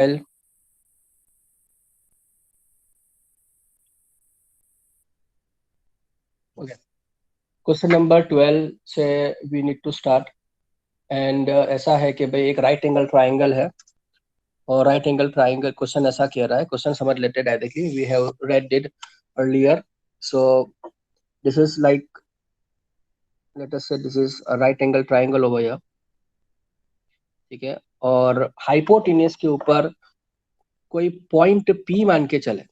12. Okay. Question number 12 से we need to start and ऐसा है कि भाई एक राइट एंगल ट्राइंगल है और राइट एंगल ट्राइंगल क्वेश्चन ऐसा कह रहा है. क्वेश्चन समझ लेते directly. We have read it earlier. So this is like, let us say this is a right angle triangle over here. ठीक है. और हाइपोटेन्यूज के ऊपर कोई पॉइंट P मान के चले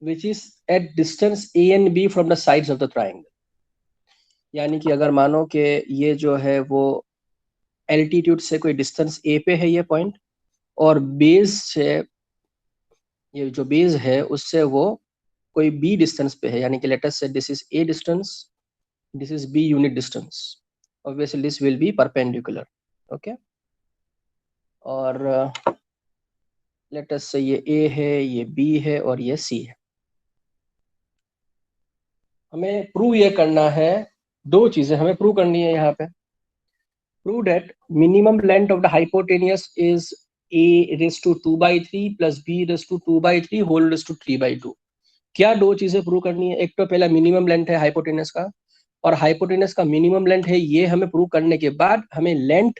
which is at distance A and B from the sides of the triangle. यानी कि अगर मानो कि ये जो है वो एल्टीट्यूड से कोई डिस्टेंस A पे है ये पॉइंट, और बेस से, ये जो बेस है उससे वो कोई B डिस्टेंस पे है, यानी कि late us say this is A distance, this is B unit distance. Obviously this will be perpendicular. Okay. और लेट अस से ये A है, ये B है और ये C है. हमें प्रूव ये करना है, दो चीजें हमें प्रूव करनी है यहाँ पे. Prove that minimum length of the hypotenuse is a raised to 2 by 3 plus b raised to 2 by 3 whole raised to 3 by 2. क्या दो चीजें प्रूव करनी है? एक तो पहला मिनिमम लेंथ है हाइपोटेनस का, और हाइपोटेनस का मिनिमम लेंथ है, ये हमें प्रूव करने के बाद हमें लेंथ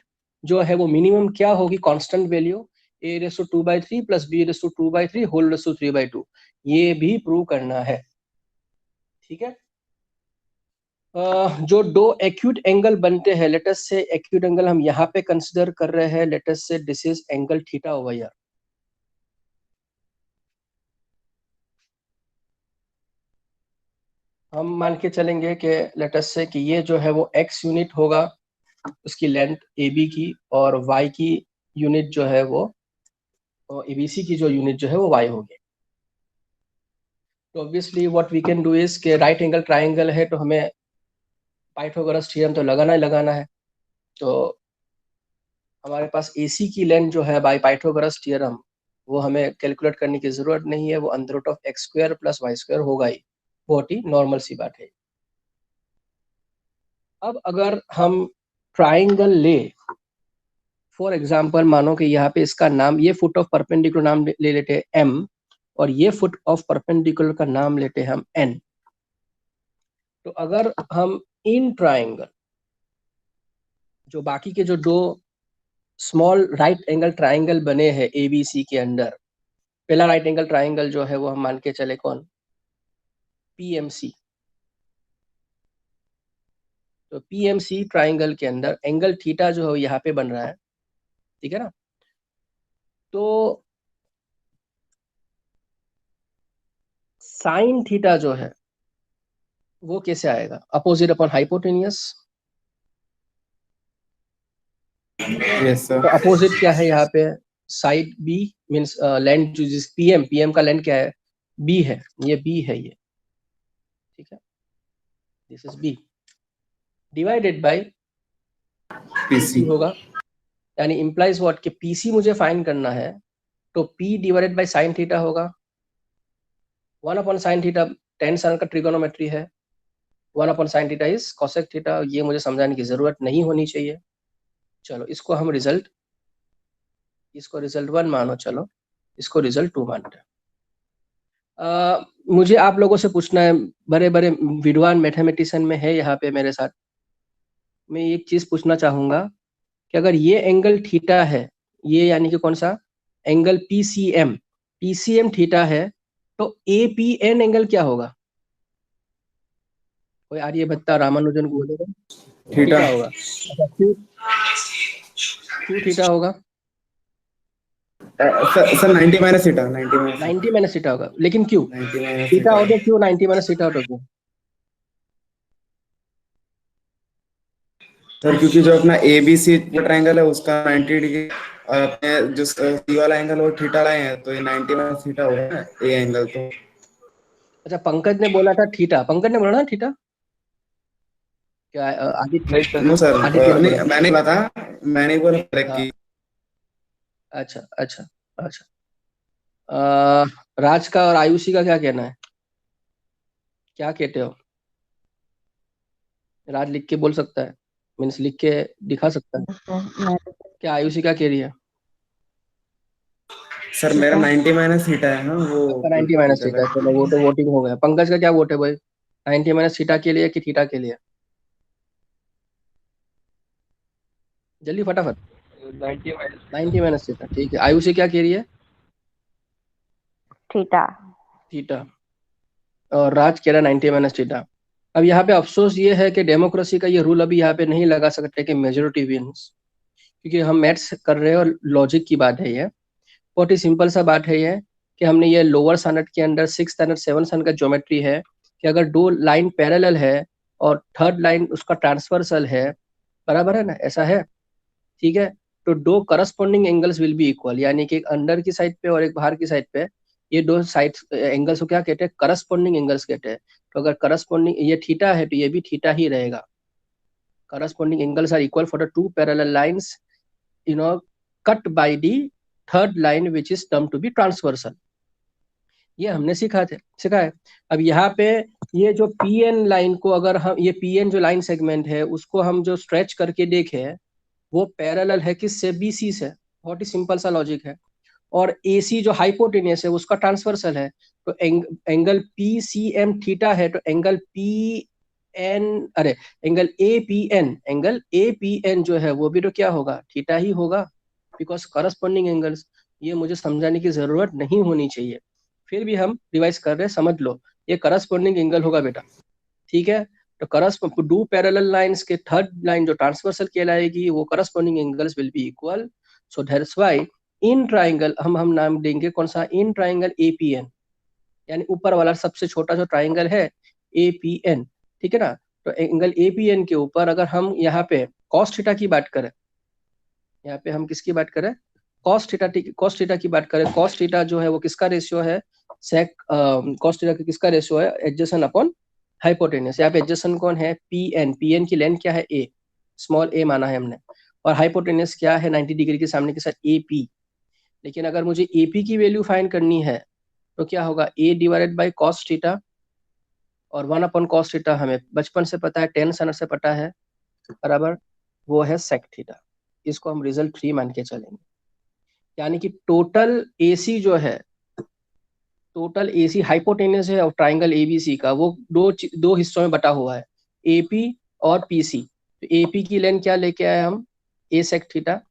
जो है वो मिनिमम क्या होगी, constant value a raise to 2 by 3 plus b raise to 2 by 3 whole raise to 3 by 2, ये भी प्रूव करना है. ठीक है. जो दो एक्यूट एंगल बनते हैं, लेट अस से एक्यूट एंगल हम यहाँ पे कंसीडर कर रहे हैं, late us say this is angle theta over here. हम मान के चलेंगे कि लेट अस से कि ये जो है वो x यूनिट होगा उसकी लेंथ AB की, और y की यूनिट जो है वो ABC की जो यूनिट जो है वो y होगी. तो obviously what we can do is के राइट एंगल ट्राइंगल है तो हमें पाइथागोरस थ्योरम तो लगाना ही लगाना है. तो हमारे पास AC की लेंथ जो है बाय पाइथागोरस थ्योरम वो हमें कैलकुलेट करने की जरूरत नहीं है, वो under root of X square plus Y square होगा ही. बहुत ही नॉर्मल सी बात है. अब अगर हम ट्राइंगल ले, फॉर एग्जांपल मानो कि यहाँ पे इसका नाम, ये फुट ऑफ परपेंडिकुलर नाम ले लेते हैं M, और ये फुट ऑफ परपेंडिकुलर का नाम लेते हैं हम N. तो अगर हम इन ट्राइंगल, जो बाकी के जो दो स्मॉल राइट एंगल ट्राइंगल बने हैं ABC के अंदर, पहला राइट एंगल ट्राइंगल जो है वो हम मान के चले कौन, PMC. तो PMC ट्राइंगल के अंदर एंगल थीटा जो है यहाँ पे बन रहा है. ठीक है ना. तो साइन थीटा जो है वो कैसे आएगा, opposite upon hypotenuse. Yes sir. तो अपोजिट क्या है यहाँ पे, साइड B मीन्स लेंथ जो जिस PM का लेंथ क्या है, B है, ये B है ये. ठीक है. This is B divided by PC होगा. यानी इंप्लाइज व्हाट कि PC मुझे फाइंड करना है, तो P divided by sine theta होगा. 1 upon sine theta tan sine का ट्रिगोनोमेट्री है. 1 upon sine theta is cosec theta. ये मुझे समझाने की जरूरत नहीं होनी चाहिए. चलो इसको हम रिजल्ट, इसको रिजल्ट 1 मानो, चलो इसको रिजल्ट 2 मानते हैं. मुझे आप लोगों से पूछना है, बड़े बड़े विद्वान मैथमेटिशियन में है यहाँ पे मेरे साथ, मैं एक चीज पूछना चाहूंगा कि अगर ये एंगल थीटा है, ये यानी कि कौन सा एंगल PCM थीटा है, तो APN एंगल क्या होगा? कोई आर्यभट्टा रामानुजन को बोलेगा थीटा थीटा होगा. अच्छा, क्यों थीटा होगा? Sir 90 minus theta 90 minus theta होगा, लेकिन क्यों 90 माइनस थीटा थीटा. हो तो क्यों 90 माइनस थीटा हो तो क्यों? सर क्योंकि जो अपना ABC जो ट्रायंगल है उसका 90 डिग्री, और अपने जो C वाला एंगल वो थीटा लाए हैं, तो ये 90 माइनस थीटा होगा ना ए एंगल. तो अच्छा, पंकज ने बोला था थीटा, पंकज ने बोला ना थीटा, क्या आदित्य, नो सर, आदित्य ने बोला नहीं मैंने बोला था, मैंने बोला था. कि अच्छा अच्छा अच्छा. राज का और आयुषी का क्या कहना है, क्या कहते हो? राज लिख के बोल सकता है, मीन्स लिख के दिखा सकता है. क्या आयुषी क्या कह रही है? सर मेरा 90 माइनस थीटा है ना, वो आपका 90 प्रिफर नहीं माइनस कर थीटा है, रहा चलो वो तो वोटिंग हो गया। पंकज का क्या वोट है भाई? 90 माइनस थीटा के लिए कि थीटा के लिए? जल्दी फटाफट। 90 माइनस थीटा, ठीक है। आयुषी क्या कह रही है? थीटा। थीटा। और राज कह रहा है 90 माइनस थीटा। अब यहाँ पे अफसोस ये है कि डेमोक्रेसी का ये रूल अभी यहाँ पे नहीं लगा सकते कि मेजोरिटी विंस, क्योंकि हम मैथ्स कर रहे हैं और लॉजिक की बात है ये। बहुत ही सिंपल सा बात है ये, कि हमने ये लोअर सनट के अंदर 6th स्टैंडर्ड 7th सनट का ज्योमेट्री है कि अगर दो लाइन पैरेलल है और थर्ड लाइन उसका ट्रांसवर्सल है, बराबर है ना, ऐसा है, ठीक है, तो दो corresponding angles will be equal, यानी कि एक अंदर की साइड पे और एक बाहर की साइड पे, ये दो साइड एंगल्स को क्या कहते हैं? करस्पॉन्डिंग एंगल्स कहते हैं। तो अगर करस्पॉन्डिंग ये थीटा है तो ये भी थीटा ही रहेगा। Corresponding angles are equal for the two parallel lines, you know cut by the third line which is termed to be transversal। ये हमने सीखा है। अब यहाँ पे ये जो पी एन लाइन को, अगर हम ये पी एन जो लाइन सेगमेंट है उसको हम जो स्ट्रेच करके देखें, वो पैरेलल है किससे? बीसी से। बहुत ही सिंपल सा लॉजिक है। और एसी जो हाइपोटेनियस है उसका ट्रांसवर्सल है, तो angle P C M theta है, तो एंगल पी एन, अरे एंगल ए पी एन जो है वो भी तो क्या होगा? थीटा ही होगा, बिकॉज करस्पॉन्डिंग एंगल्स। ये मुझे समझाने की जरूरत नहीं होनी चाहिए, फिर भी हम रिवाइज कर रहे हैं, समझ लो। ये करस्पॉन्डिंग एंगल होगा बेटा, ठीक है। तो करस्पॉन्ड टू पैरेलल लाइंस के थर्ड लाइन जो ट्रांसवर्सल कहलाएगी, वो corresponding angles will be equal. So that's why in triangle हम नाम देंगे कौन सा? इन ट्राइंगल एपीएन, यानी ऊपर वाला सबसे छोटा जो ट्राइंगल है एपीएन, ठीक है ना। तो एंगल एपीएन के ऊपर अगर हम यहाँ पे कॉस थीटा की बात करें, यहाँ पे हम किसकी बात करें? कॉस थीटा की बात करें। कॉस थीटा जो है वो किसका रेशियो है? सेक कॉस थीटा किसका रेशियो है? Adjacent upon hypotenuse. यहाँ पे एडजेसेंट कौन है? पी एन की लेंथ क्या है? ए, स्मॉल ए माना है हमने। और हाइपोटेन्यूस क्या है? 90 डिग्री के सामने के साथ ए पी। लेकिन अगर मुझे ए पी की वैल्यू फाइंड करनी है तो क्या होगा? ए डिवाइडेड बाई कॉस थीटा, और 1 अपॉन कॉस थीटा हमें बचपन से पता है, 10 सन से पता है, बराबर, वो है सेक थीटा। इसको हम रिजल्ट 3 मान के चलेंगे। यानी कि टोटल एसी हाइपोटेन्यूस है और ट्राइंगल एबीसी का, वो दो हिस्सों में बटा हुआ है, एपी और पीसी। तो एपी की लेंथ क्या लेके आए हम? ए सेक थीटा।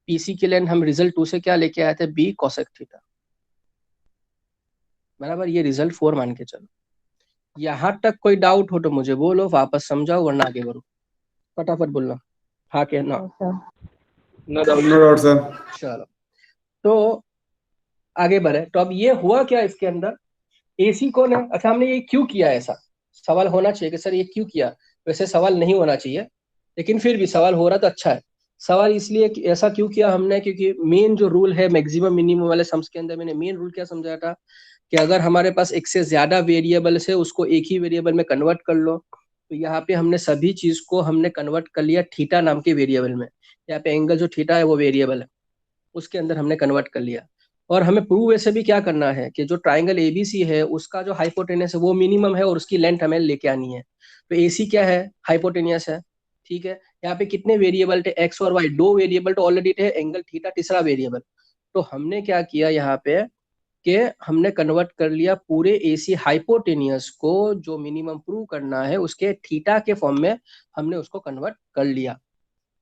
पीसी की लेंथ हम रिजल्ट 2 से क्या लेके आए थे? बी कॉसेक थीटा, बराबर। ये रिजल्ट 4 मान के चलो। यहाँ तक कोई डाउट हो तो मुझे बोलो, वापस समझाओ, वरना आगे बढ़ो। फटाफट बोलना, हाँ के ना। No doubt sir. चलो, तो आगे बढ़े। तो अब ये हुआ क्या इसके अंदर? एसी कौन है? अच्छा, हमने ये क्यों किया? ऐसा सवाल होना चाहिए कि सर ये क्यों किया। वैसे सवाल नहीं होना चाहिए, लेकिन फिर भी सवाल हो रहा तो अच्छा है। सवाल इसलिए कि ऐसा क्यों किया हमने, क्योंकि मेन जो रूल है मैक्सिमम मिनिमम वाले सम्स के अंदर, मैंने मेन रूल क्या समझाया था कि अगर हमारे पास एक से ज्यादा वेरिएबल्स है उसको एक ही वेरिएबल में कन्वर्ट कर लो। तो यहाँ पे हमने सभी चीज को हमने कन्वर्ट कर लिया थीटा नाम के वेरिएबल में। यहाँ पे एंगल जो थीटा है वो वेरिएबल है, उसके अंदर हमने कन्वर्ट कर लिया। और हमें प्रूव ऐसे भी क्या करना है कि जो ट्राइंगल एबीसी है उसका जो हाइपोटेनस है वो मिनिमम है और उसकी लेंथ हमें लेके आनी है। तो एसी क्या है? हाइपोटेनियस है, ठीक है। यहाँ पे कितने वेरिएबल थे? एक्स और वाई, दो वेरिएबल तो ऑलरेडी थे, एंगल थीटा तीसरा वेरिएबल। तो हमने क्या किया यहाँ पे कि हमने कन्वर्ट कर लिया पूरे एसी हाइपोटेनियस को, जो मिनिमम प्रूव करना है उसके थीटा के फॉर्म में हमने उसको कन्वर्ट कर लिया।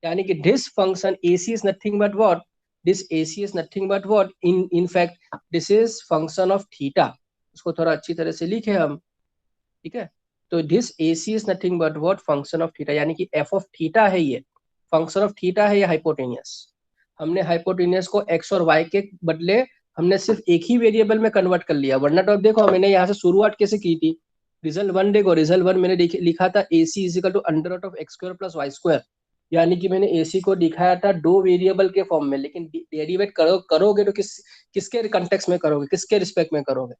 यानी कि this function AC is nothing but what? This AC is nothing but what? In fact, this is function of theta। उसको थोड़ा अच्छी तरह से लिखे हम, ठीक है। तो this AC is nothing but what? Function of theta, यानी कि f ऑफ थीटा है ये, फंक्शन ऑफ थीटा है ये हाइपोटेनियस। हमने हाइपोटेनियस को x और y के बदले हमने सिर्फ एक ही वेरिएबल में कन्वर्ट कर लिया। वरना तो अब देखो मैंने यहाँ से शुरुआत कैसे की थी। रिजल्ट 1 देखो, रिजल्ट 1 मैंने लिखा था AC is equal to under root of X square plus Y square. यानी कि मैंने AC को दिखाया था दो वेरिएबल के फॉर्म में, लेकिन डेरिवेट करोगे तो किसके कंटेक्स्ट में करोगे, किसके रिस्पेक्ट में करोगे?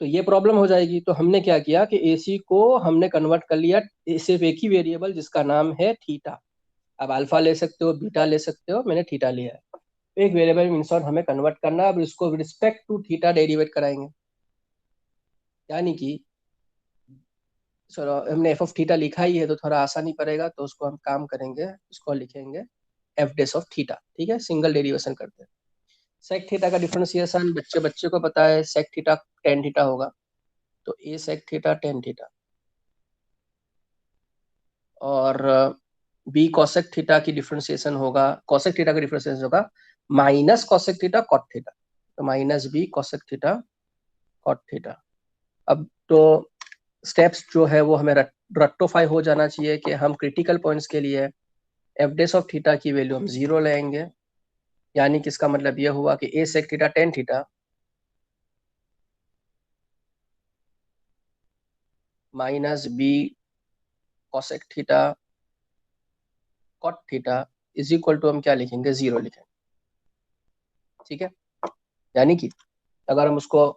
तो ये प्रॉब्लम हो जाएगी। तो हमने क्या किया कि AC को हमने कन्वर्ट कर लिया सिर्फ एक ही वेरिएबल जिसका नाम है थीटा। अब अल्फा ले सकते हो, बीटा ले सकते हो, मैंने थीटा लिया है। एक वेरिएबल में इंसर्ट हमें कन्वर्ट करना है। अब इसको रिस्पेक्ट टू थीटा डेरिवेट कराएंगे। यानी कि चलो, हमने एफ ऑफ थीटा लिखा ही है तो थोड़ा आसानी पड़ेगा, तो उसको हम काम करेंगे, उसको लिखेंगे एफ डेस ऑफ थीटा, ठीक है, सिंगल डेरिवेशन करते हैं। सेक थीटा का डिफरेंशिएशन बच्चे को पता है, सेक थीटा टेन थीटा होगा, तो ए सेक थीटा टेन थीटा, और बी कॉसेक थीटा की डिफरेंशिएशन होगा, कॉसेक थीटा का डिफरेंशिएशन होगा minus cosec theta cot theta, तो minus B cosec theta cot theta. अब तो स्टेप्स जो है वो हमें रेक्टिफाई हो जाना चाहिए कि हम क्रिटिकल पॉइंट्स के लिए एफ डेस ऑफ थीटा की वैल्यू हम 0 लेंगे, यानी कि इसका मतलब यह हुआ कि A sec theta tan theta minus B cosec theta cot theta is equal to हम क्या लिखेंगे, 0 लिखेंगे, ठीक है। यानी कि अगर हम उसको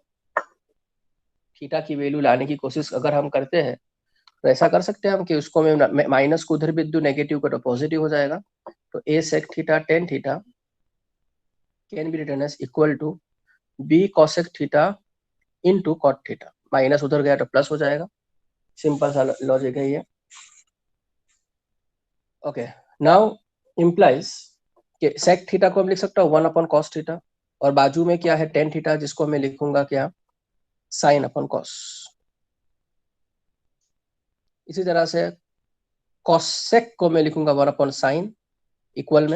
थीटा की वैल्यू लाने की कोशिश अगर हम करते हैं तो ऐसा कर सकते हैं हम कि उसको मैं माइनस को उधर भी दूं, नेगेटिव को तो पॉजिटिव हो जाएगा, तो ए sec theta tan theta can be written as equal to B cosec theta into cot theta, minus उधर गया तो प्लस हो जाएगा, सिंपल सा लॉजिक है ये। ओके, नाउ इम्प्लाइज कि सेक थीटा को हम लिख सकता हूँ 1 अपॉन कॉस थीटा, और बाजू में क्या है टेन थीटा, जिसको मैं लिखूंगा क्या, साइन अपॉन कॉस। इसी तरह से कॉसेक को मैं लिखूंगा 1 अपॉन साइन, इक्वल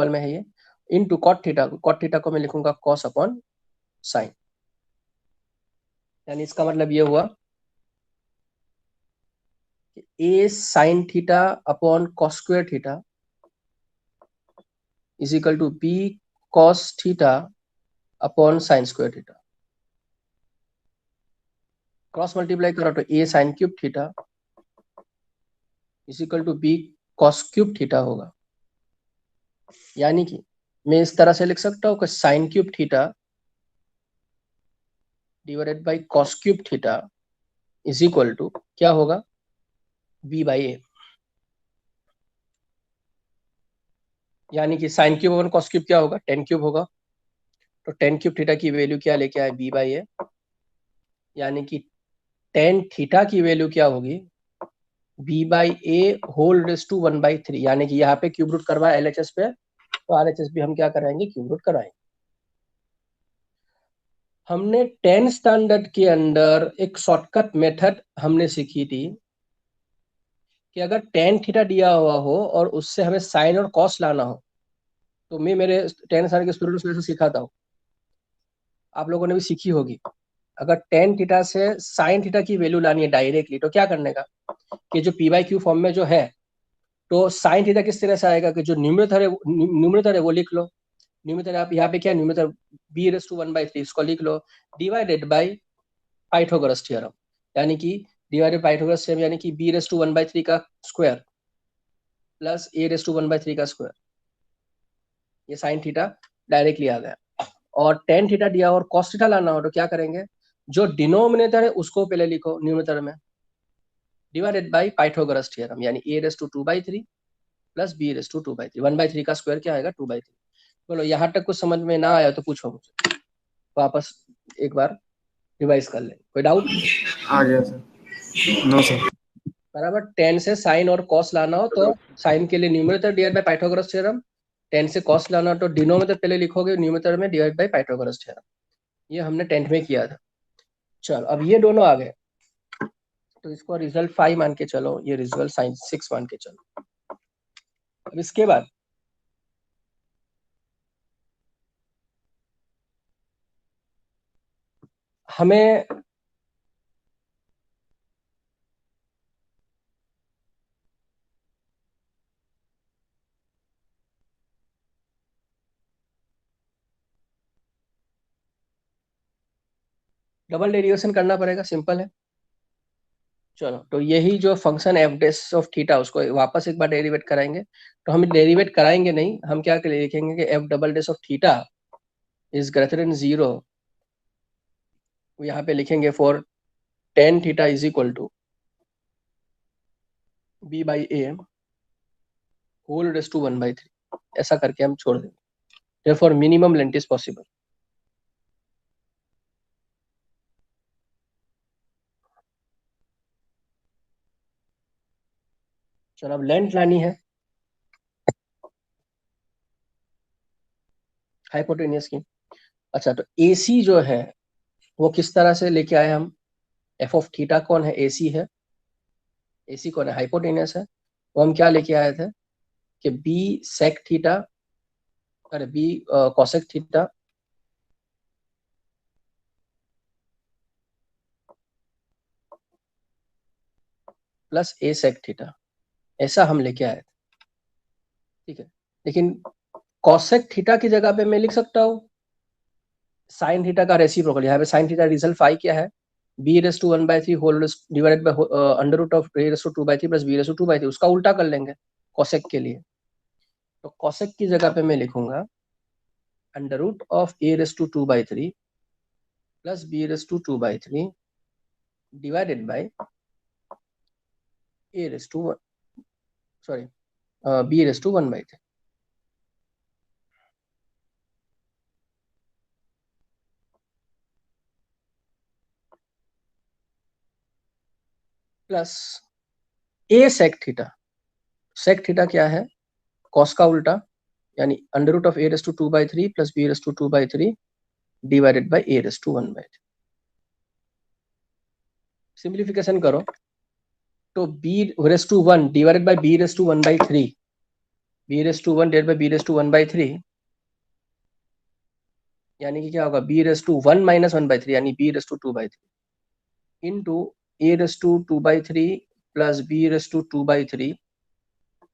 में है ये, इनटू कॉट थीटा को मैं लिखूंगा कॉस अपॉन साइन। यानी इसका मतलब ये हुआ कि A sine theta upon cos square theta is equal to B cos theta upon sine square theta. Cross multiply करो तो A sine cube theta is equal to B cos cube theta होगा। यानी कि मैं इस तरह से लिख सकता हूँ कि sine cube theta divided by cos cube theta is equal to क्या होगा, बी बाई ए। यानी कि sine cube upon cos cube क्या होगा, टेन क्यूब होगा, तो टेन क्यूब थीटा की वैल्यू क्या लेके आए, बी बाई ए। यानी कि टेन थीटा की वैल्यू क्या होगी, B by A whole raise to 1/3, यानी कि यहाँ पे क्यूब रूट करवाए एलएचएस पे, तो आरएचएस भी हम क्या कराएंगे, क्यूब रूट कराएंगे। हमने 10 स्टैंडर्ड के अंदर एक शॉर्टकट मेथड हमने सीखी थी कि अगर टेन थीटा दिया हुआ हो और उससे हमें साइन और कॉस लाना हो, तो मैं मेरे 10 साल के स्टूडेंट्स को सिखाता हूँ, आप लोगों ने भी सीखी होगी। अगर टेन थीटा से साइन थीटा की वैल्यू लानी है डायरेक्टली, तो क्या करने का कि जो पी बाई क्यू फॉर्म में जो है, तो साइन थीटा किस तरह से आएगा कि जो न्यूमरेटर है वो लिख लो, न्यूमरेटर आप यहाँ पे क्या न्यूमरेटर बी रेस टू 1/3 इसको लिख लो, डिवाइडेड बाई पाइथागोरस थ्योरम, यानी कि डिवाइडेड पाइथागोरस थ्योरम, यानी कि बी रेस टू 1/3 का square plus A raise to 1/3 का स्क्वायर, ये साइन थीटा डायरेक्टली आ गया। और टेन थीटा दिया और कॉस थीटा लाना हो तो क्या करेंगे, जो डिनोमिनेटर है उसको पहले लिखो न्यूमरेटर में, डिवाइडेड बाई पाइथागोरस थ्योरम, यानी A raise to 2/3 plus B raise to 2/3, 1/3 का स्क्वायर क्या आएगा 2/3। बोलो यहाँ तक कुछ समझ में ना आया तो पूछो मुझे, वापस एक बार रिवाइज कर ले, कोई डाउट? आ गया सर। No sir. बराबर, टेन से साइन और कॉस लाना हो तो साइन के लिए numerator divide by Pythagoras theorem, tan से कॉस लाना हो तो डिनोमिनेटर पहले लिखोगे न्यूमरेटर में डिवाइड बाय पाइथागोरस थ्योरम। ये हमने 10th में किया था। चलो अब ये दोनों आ गए, तो इसको रिजल्ट 5 मान के चलो, ये रिजल्ट साइन 6 मान के चलो। अब इसके बाद हमें डबल डेरिवेशन करना पड़ेगा, सिंपल है। चलो, तो यही जो function F days of theta उसको वापस एक बार डेरिवेट कराएंगे, तो हम डेरिवेट कराएंगे नहीं, हम क्या लिखेंगे कि F double dash of theta is greater than 0, यहाँ पे लिखेंगे for tan theta is equal to B by A whole raise to 1/3, ऐसा करके हम छोड़ देंगे, therefore minimum length is possible. चलो अब लेंथ लानी है, हाइपोटेनियस की। अच्छा, तो AC जो है वो किस तरह से लेके आए हम? एफ ऑफ थीटा कौन है? AC है। AC कौन है? हाइपोटेनियस है। वो हम क्या लेके आए थे कि B सेक थीटा, अरे B cosec theta plus A sec theta, ऐसा हम लेके आए थे। ठीक है, लेकिन कोसेक थीटा की जगह पे मैं लिख सकता हूँ साइन थीटा का रेसिप्रोकल। यहाँ पे साइन थीटा रिजल्ट फाई क्या है? b⁻1/3 whole divided by under root of a⁻2/3 plus b⁻2/3, उसका उल्टा कर लेंगे कोसेक के लिए। तो कोसेक की जगह पे मैं लिखूंगा under root of a⁻2/3 plus b⁻2/3 divided by a⁻1, sorry b⁻1/3। Plus a sec theta. Sec theta क्या है? कॉस का उल्टा, यानी under root of a⁻2/3 plus b⁻2/3 divided by a⁻1/3। Simplification करो तो b⁻1 divided by b⁻1/3, b⁻1 divided by b⁻1/3 यानी कि क्या होगा? b⁻1 माइनस 1/3 यानी b⁻2/3 into a⁻2/3 plus b⁻2/3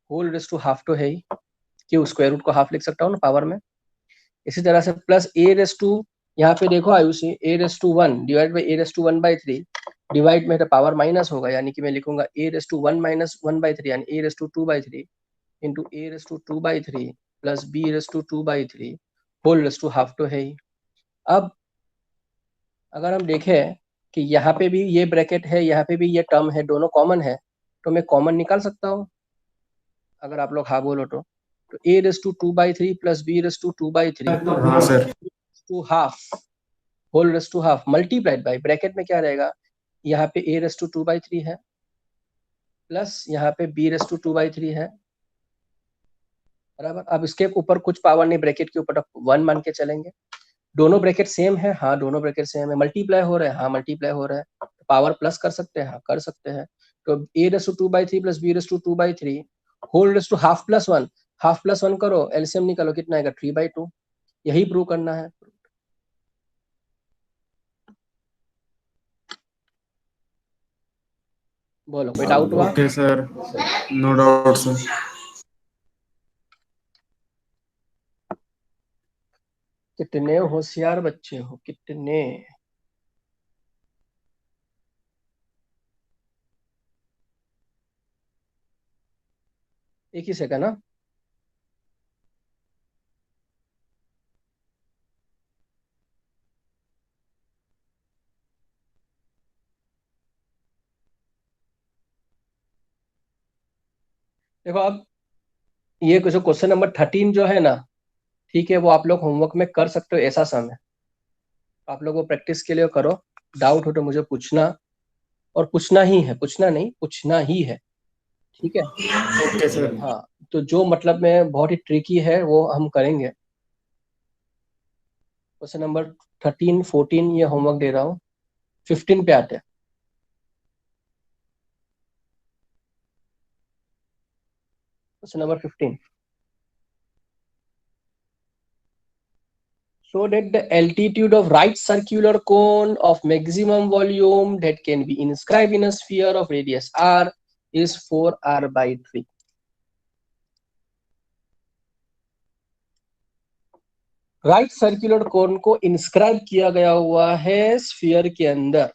whole raise to half तो है ही, क्यों स्क्वायर रूट को हाफ लिख सकता हूँ ना पावर में। इसी तरह से प्लस a⁻, यहाँ पे देखो Ayushi, a⁻1 divide by a⁻1/3 divide में तो पावर माइनस होगा, यानी कि मैं लिखूंगा a⁻1 माइनस 1/3 यानी a⁻2/3 into a⁻2/3 plus b⁻2/3 whole raise to half तो है ही। अब अगर हम देखें कि यहाँ पे भी ये ब्रैकेट है, यहाँ पे भी ये टर्म है, दोनों कॉमन है, तो मैं कॉमन निकाल सकता हूँ अगर आप लोग हाँ बोलो तो a⁻2/3 प्लस b⁻2/3 हाँ sir. To half whole raise to half multiplied by bracket में क्या रहेगा? यहाँ पे a⁻2/3 है प्लस यहाँ पे b⁻2/3 है, बराबर। अब इसके ऊपर कुछ पावर नहीं, ब्रैकेट के ऊपर 1 मान के चलेंगे। दोनों ब्रैकेट सेम है, हाँ दोनों ब्रैकेट सेम है। मल्टीप्लाई हो रहा है, हाँ मल्टीप्लाई हो रहा है। पावर प्लस कर सकते हैं, हाँ कर सकते हैं। तो a⁻2/3 plus b⁻2/3 whole raise to half plus 1, half plus 1 करो, एलसीएम निकालो, कितना आएगा? 3/2। यही प्रूव करना है। बोलो कोई डाउट हुआ? Okay sir, no doubt sir. कितने होशियार बच्चे हो, कितने। एक ही सेकंड ना। देखो अब ये कुछ क्वेश्चन नंबर 13 जो है ना, ठीक है, वो आप लोग होमवर्क में कर सकते हो, ऐसा सम है। आप लोग वो प्रैक्टिस के लिए करो, डाउट हो तो मुझे पूछना, और पूछना ही है, पूछना नहीं, पूछना ही है, ठीक है। Okay sir. हाँ, तो जो मतलब में बहुत ही ट्रिकी है वो हम करेंगे। क्वेश्चन नंबर 13 14 ये होमवर्क दे रहा हूँ। 15 पे आते हैं। Question number 15, so that the altitude of right circular cone of maximum volume that can be inscribed in a sphere of radius r is 4r/3। Right circular कोन को इंस्क्राइब किया गया हुआ है स्फीयर के अंदर,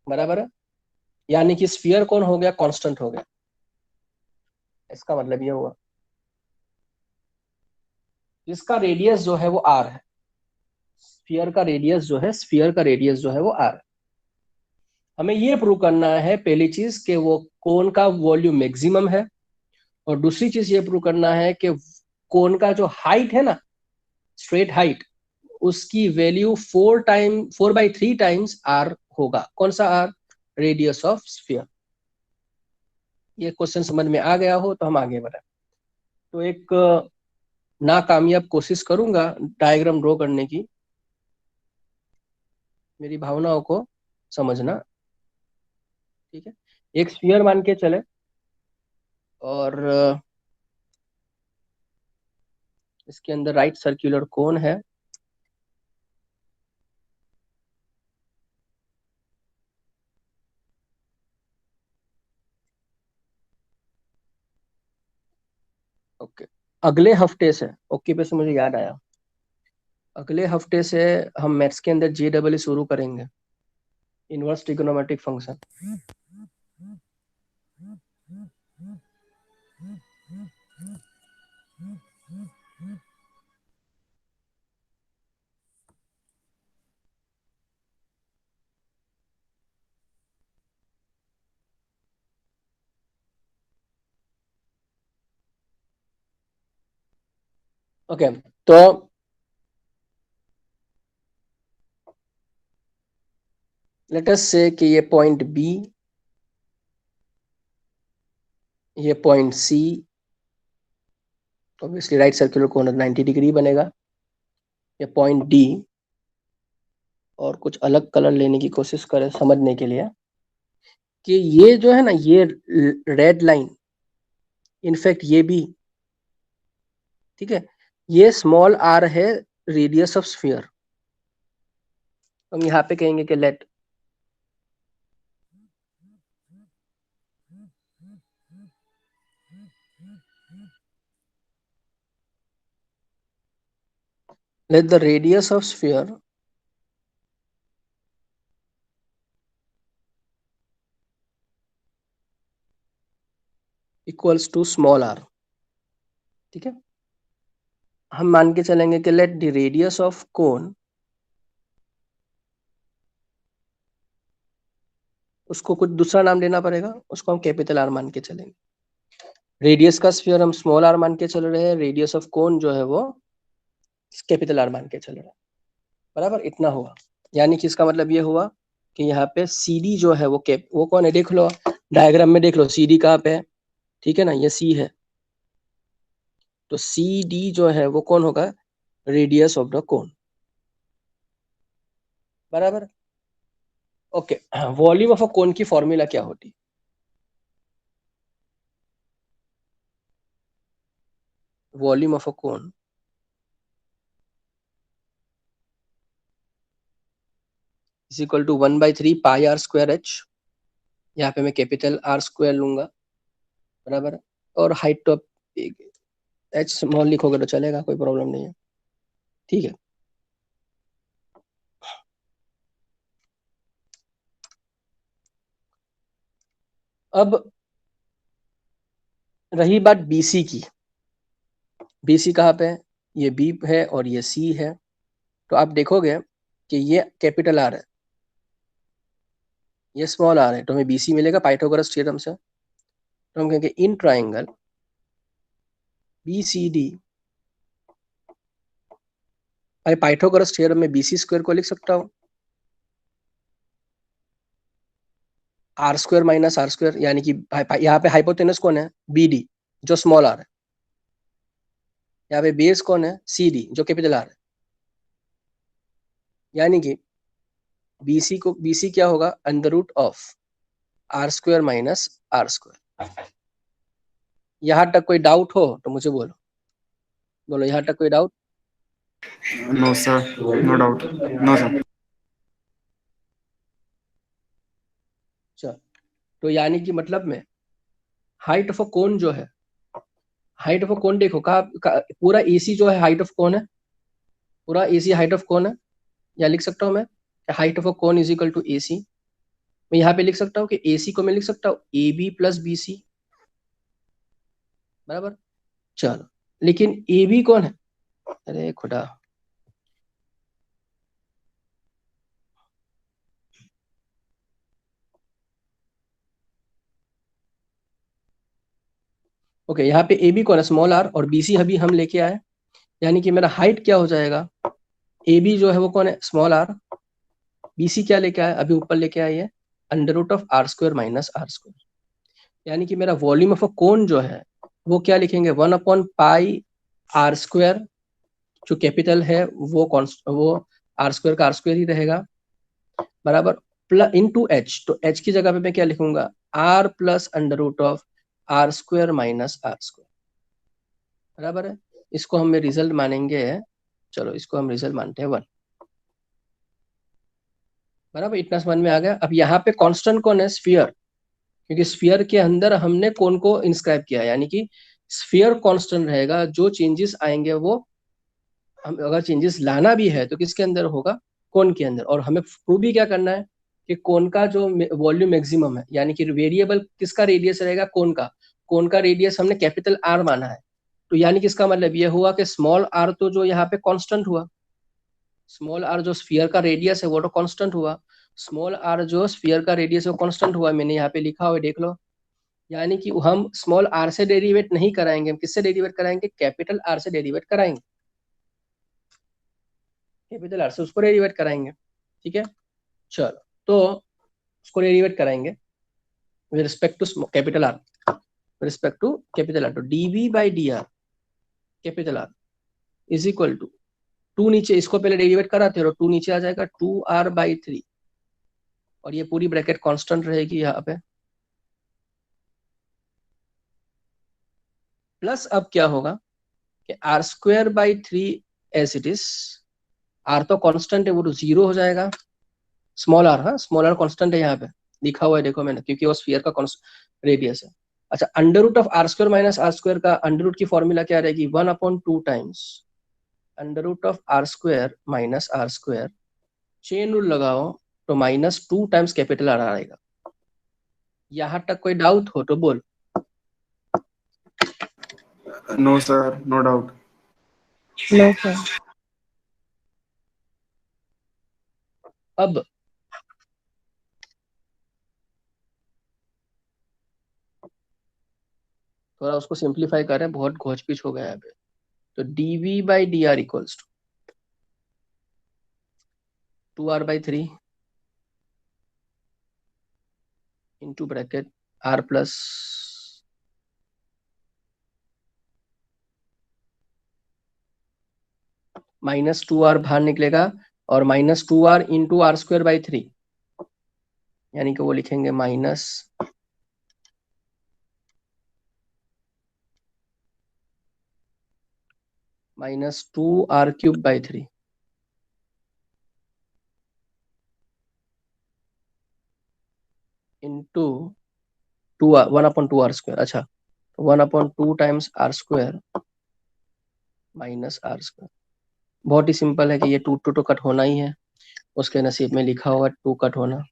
बराबर है, यानी कि स्फीयर कौन हो गया? कांस्टेंट हो गया। इसका मतलब ये हुआ इसका रेडियस जो है वो r है। स्फीयर का रेडियस जो है, स्फीयर का रेडियस जो है वो r है। हमें ये प्रूव करना है पहली चीज कि वो कोन का वॉल्यूम मैक्सिमम है, और दूसरी चीज ये प्रूव करना है कि कोन का जो हाइट है ना, स्ट्रेट हाइट, उसकी वैल्यू 4/3 टाइम्स r होगा। कौन सा r? Radius of sphere. ये क्वेश्चन समझ में आ गया हो तो हम आगे बढ़े। तो एक नाकामयाब कोशिश करूंगा डायग्राम ड्रॉ करने की, मेरी भावनाओं को समझना, ठीक है। एक स्फीयर मान के चले, और इसके अंदर राइट सर्कुलर कोन है, ओके। अगले हफ्ते से, ओके पे से मुझे याद आया, अगले हफ्ते से हम मैथ्स के अंदर JEE शुरू करेंगे, इनवर्स ट्रिग्नोमेट्रिक फंक्शन। ओके, तो लेट अस से कि ये पॉइंट बी, ये point C, obviously right circular cone 90 degree बनेगा, ये पॉइंट डी, और कुछ अलग कलर लेने की कोशिश करें समझने के लिए, कि ये जो है ना, ये रेड लाइन, इनफैक्ट ये भी, ठीक है, ये स्मॉल आर है रेडियस ऑफ स्फीयर। हम यहाँ पे कहेंगे कि let the radius of sphere equals to small R, ठीक है। हम मान के चलेंगे कि let the radius of cone, उसको कुछ दूसरा नाम देना पड़ेगा, उसको हम कैपिटल आर मान के चलेंगे। रेडियस का स्फीयर हम स्मॉल आर मान के चल रहे हैं, रेडियस ऑफ कोन जो है वो कैपिटल आर मान के चल रहे हैं, बराबर, इतना हुआ। यानी कि इसका मतलब ये हुआ कि यहाँ पे CD जो है वो कौन है, देख लो डायग्राम में, देख लो CD कहाँ पे है, ठीक है ना, ये C है, तो CD जो है वो कौन होगा, रेडियस ऑफ द कोन, बराबर। Okay, volume of a cone की फॉर्मूला क्या होती, volume of a cone is equal to 1/3 pi are square H, यहाँ पे मैं कैपिटल आर स्क्वायर लूंगा, बराबर, और हाइट तो एच स्मॉल लिखोगे तो चलेगा, कोई प्रॉब्लम नहीं है, ठीक है। अब रही बात BC की, BC कहाँ पे है, ये B है और ये C है, तो आप देखोगे कि ये कैपिटल आर है, ये स्मॉल आर है, तो हमें BC मिलेगा पाइथागोरस थ्योरम से, तो हम कहेंगे इन ट्राइंगल BCD, भाई पाइथागोरस थ्योरम में BC स्क्वायर को लिख सकता हूँ R square minus are square, यानी कि यहाँ पे हाइपोटेनस कौन है, BD जो स्मॉल आर है, यहाँ पे बेस कौन है, CD जो कैपिटल आर है, यानी कि BC क्या होगा, under root of are square minus are square. यहाँ तक कोई डाउट हो तो मुझे बोलो, बोलो यहाँ तक कोई doubt. No sir, no doubt, no sir. चल, तो यानी कि मतलब में हाइट ऑफ अ कोन जो है, हाइट ऑफ अ कोन देखो पूरा AC जो है हाइट ऑफ कोन है, पूरा AC हाइट ऑफ कोन है, या लिख सकता हूँ मैं height of a cone is equal to AC। मैं यहाँ पे लिख सकता हूँ कि AC को मैं लिख सकता हूँ AB प्लस BC, बराबर। चलो, लेकिन AB कौन है, अरे खुदा, ओके, यहाँ पे AB कौन है, स्मॉल आर, और BC अभी हम लेके आए, यानी कि मेरा हाइट क्या हो जाएगा, AB जो है वो कौन है, स्मॉल आर, BC क्या लेके आए, अभी ऊपर लेके आए है under root of are square minus are square, यानी कि मेरा वॉल्यूम ऑफ अ कोन जो है वो क्या लिखेंगे, 1/पाई आर स्क्वायर जो कैपिटल है वो आर स्क्वायर का आर स्क्वायर ही रहेगा, बराबर, प्लस इंटू एच, तो एच की जगह पे मैं क्या लिखूंगा, R plus under root of are square minus are square, बराबर है। इसको हम रिजल्ट मानेंगे, चलो इसको हम रिजल्ट मानते हैं 1, बराबर, इतना समझ में आ गया। अब यहाँ पे कांस्टेंट कौन है, स्फीयर, क्योंकि स्फीयर के अंदर हमने कौन को इंस्क्राइब किया, यानी कि स्फीयर कांस्टेंट रहेगा, जो चेंजेस आएंगे वो हम अगर चेंजेस लाना भी है तो किसके अंदर होगा, कोन के अंदर। और हमें प्रूव भी क्या करना है कि कोन का जो वॉल्यूम मैक्सिमम है, यानी कि वेरिएबल किसका रेडियस रहेगा, कोन का रेडियस हमने कैपिटल आर माना है, तो यानी कि इसका मतलब ये हुआ कि स्मॉल आर तो जो यहाँ पे कांस्टेंट हुआ, स्मॉल आर जो स्फीयर का रेडियस है वो तो कांस्टेंट हुआ, स्मॉल आर जो स्फीयर का रेडियस है वो कांस्टेंट हुआ, मैंने यहाँ पे लिखा हुआ देख लो। यानी कि हम स्मॉल आर से डेरिवेट नहीं कराएंगे, हम किससे डेरिवेट कराएंगे, कैपिटल आर से डेरिवेट कराएंगे, कैपिटल आर से उसको डेरिवेट कराएंगे, ठीक है। चलो, तो उसको डेरिवेट कराएंगे with respect to capital R, respect to capital R, तो DV by D R capital R is equal to 2, नीचे इसको पहले डेरिवेट कराते हो, 2 नीचे आ जाएगा 2r/3, और ये पूरी ब्रैकेट कांस्टेंट रहेगी यहाँ पे, प्लस अब क्या होगा कि r²/3 as it is, R तो कांस्टेंट है वो तो 0 हो जाएगा, स्मॉल आर, हाँ स्मॉल आर कांस्टेंट है यहाँ पे लिखा हुआ है, देखो मैंने, क्योंकि वो स्फीयर का रेडियस है। अच्छा, under root of r² minus are square का अंडर रूट की फॉर्मूला क्या रहेगी, 1/2 times under root of r² minus are square, chain rule लगाओ तो -2 टाइम्स कैपिटल आर आएगा। यहाँ तक कोई डाउट हो तो बोल। No sir, no doubt. No sir. अब थोड़ा उसको सिंप्लीफाई कर रहे हैं, बहुत घोच पिच हो गया है अभी। तो dv by D R equals to 2r/3 into bracket r plus -2r बाहर निकलेगा, और -2r इंटू r²/3, यानी कि वो लिखेंगे -2r³/3 इंटू 1/2r²। अच्छा, 1/2 टाइम्स r² माइनस r²। बहुत ही सिंपल है कि ये 2 तो कट होना ही है, उसके नसीब में लिखा होगा 2 कट होना।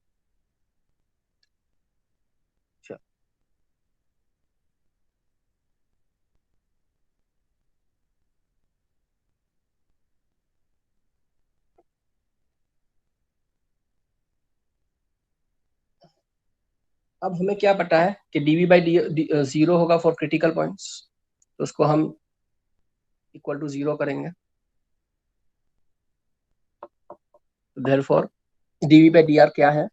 चलो, अब हमें क्या पता है कि dv बाई डी 0 होगा फॉर क्रिटिकल पॉइंट्स, तो उसको हम इक्वल टू 0 करेंगे, therefore dv by D R क्या है,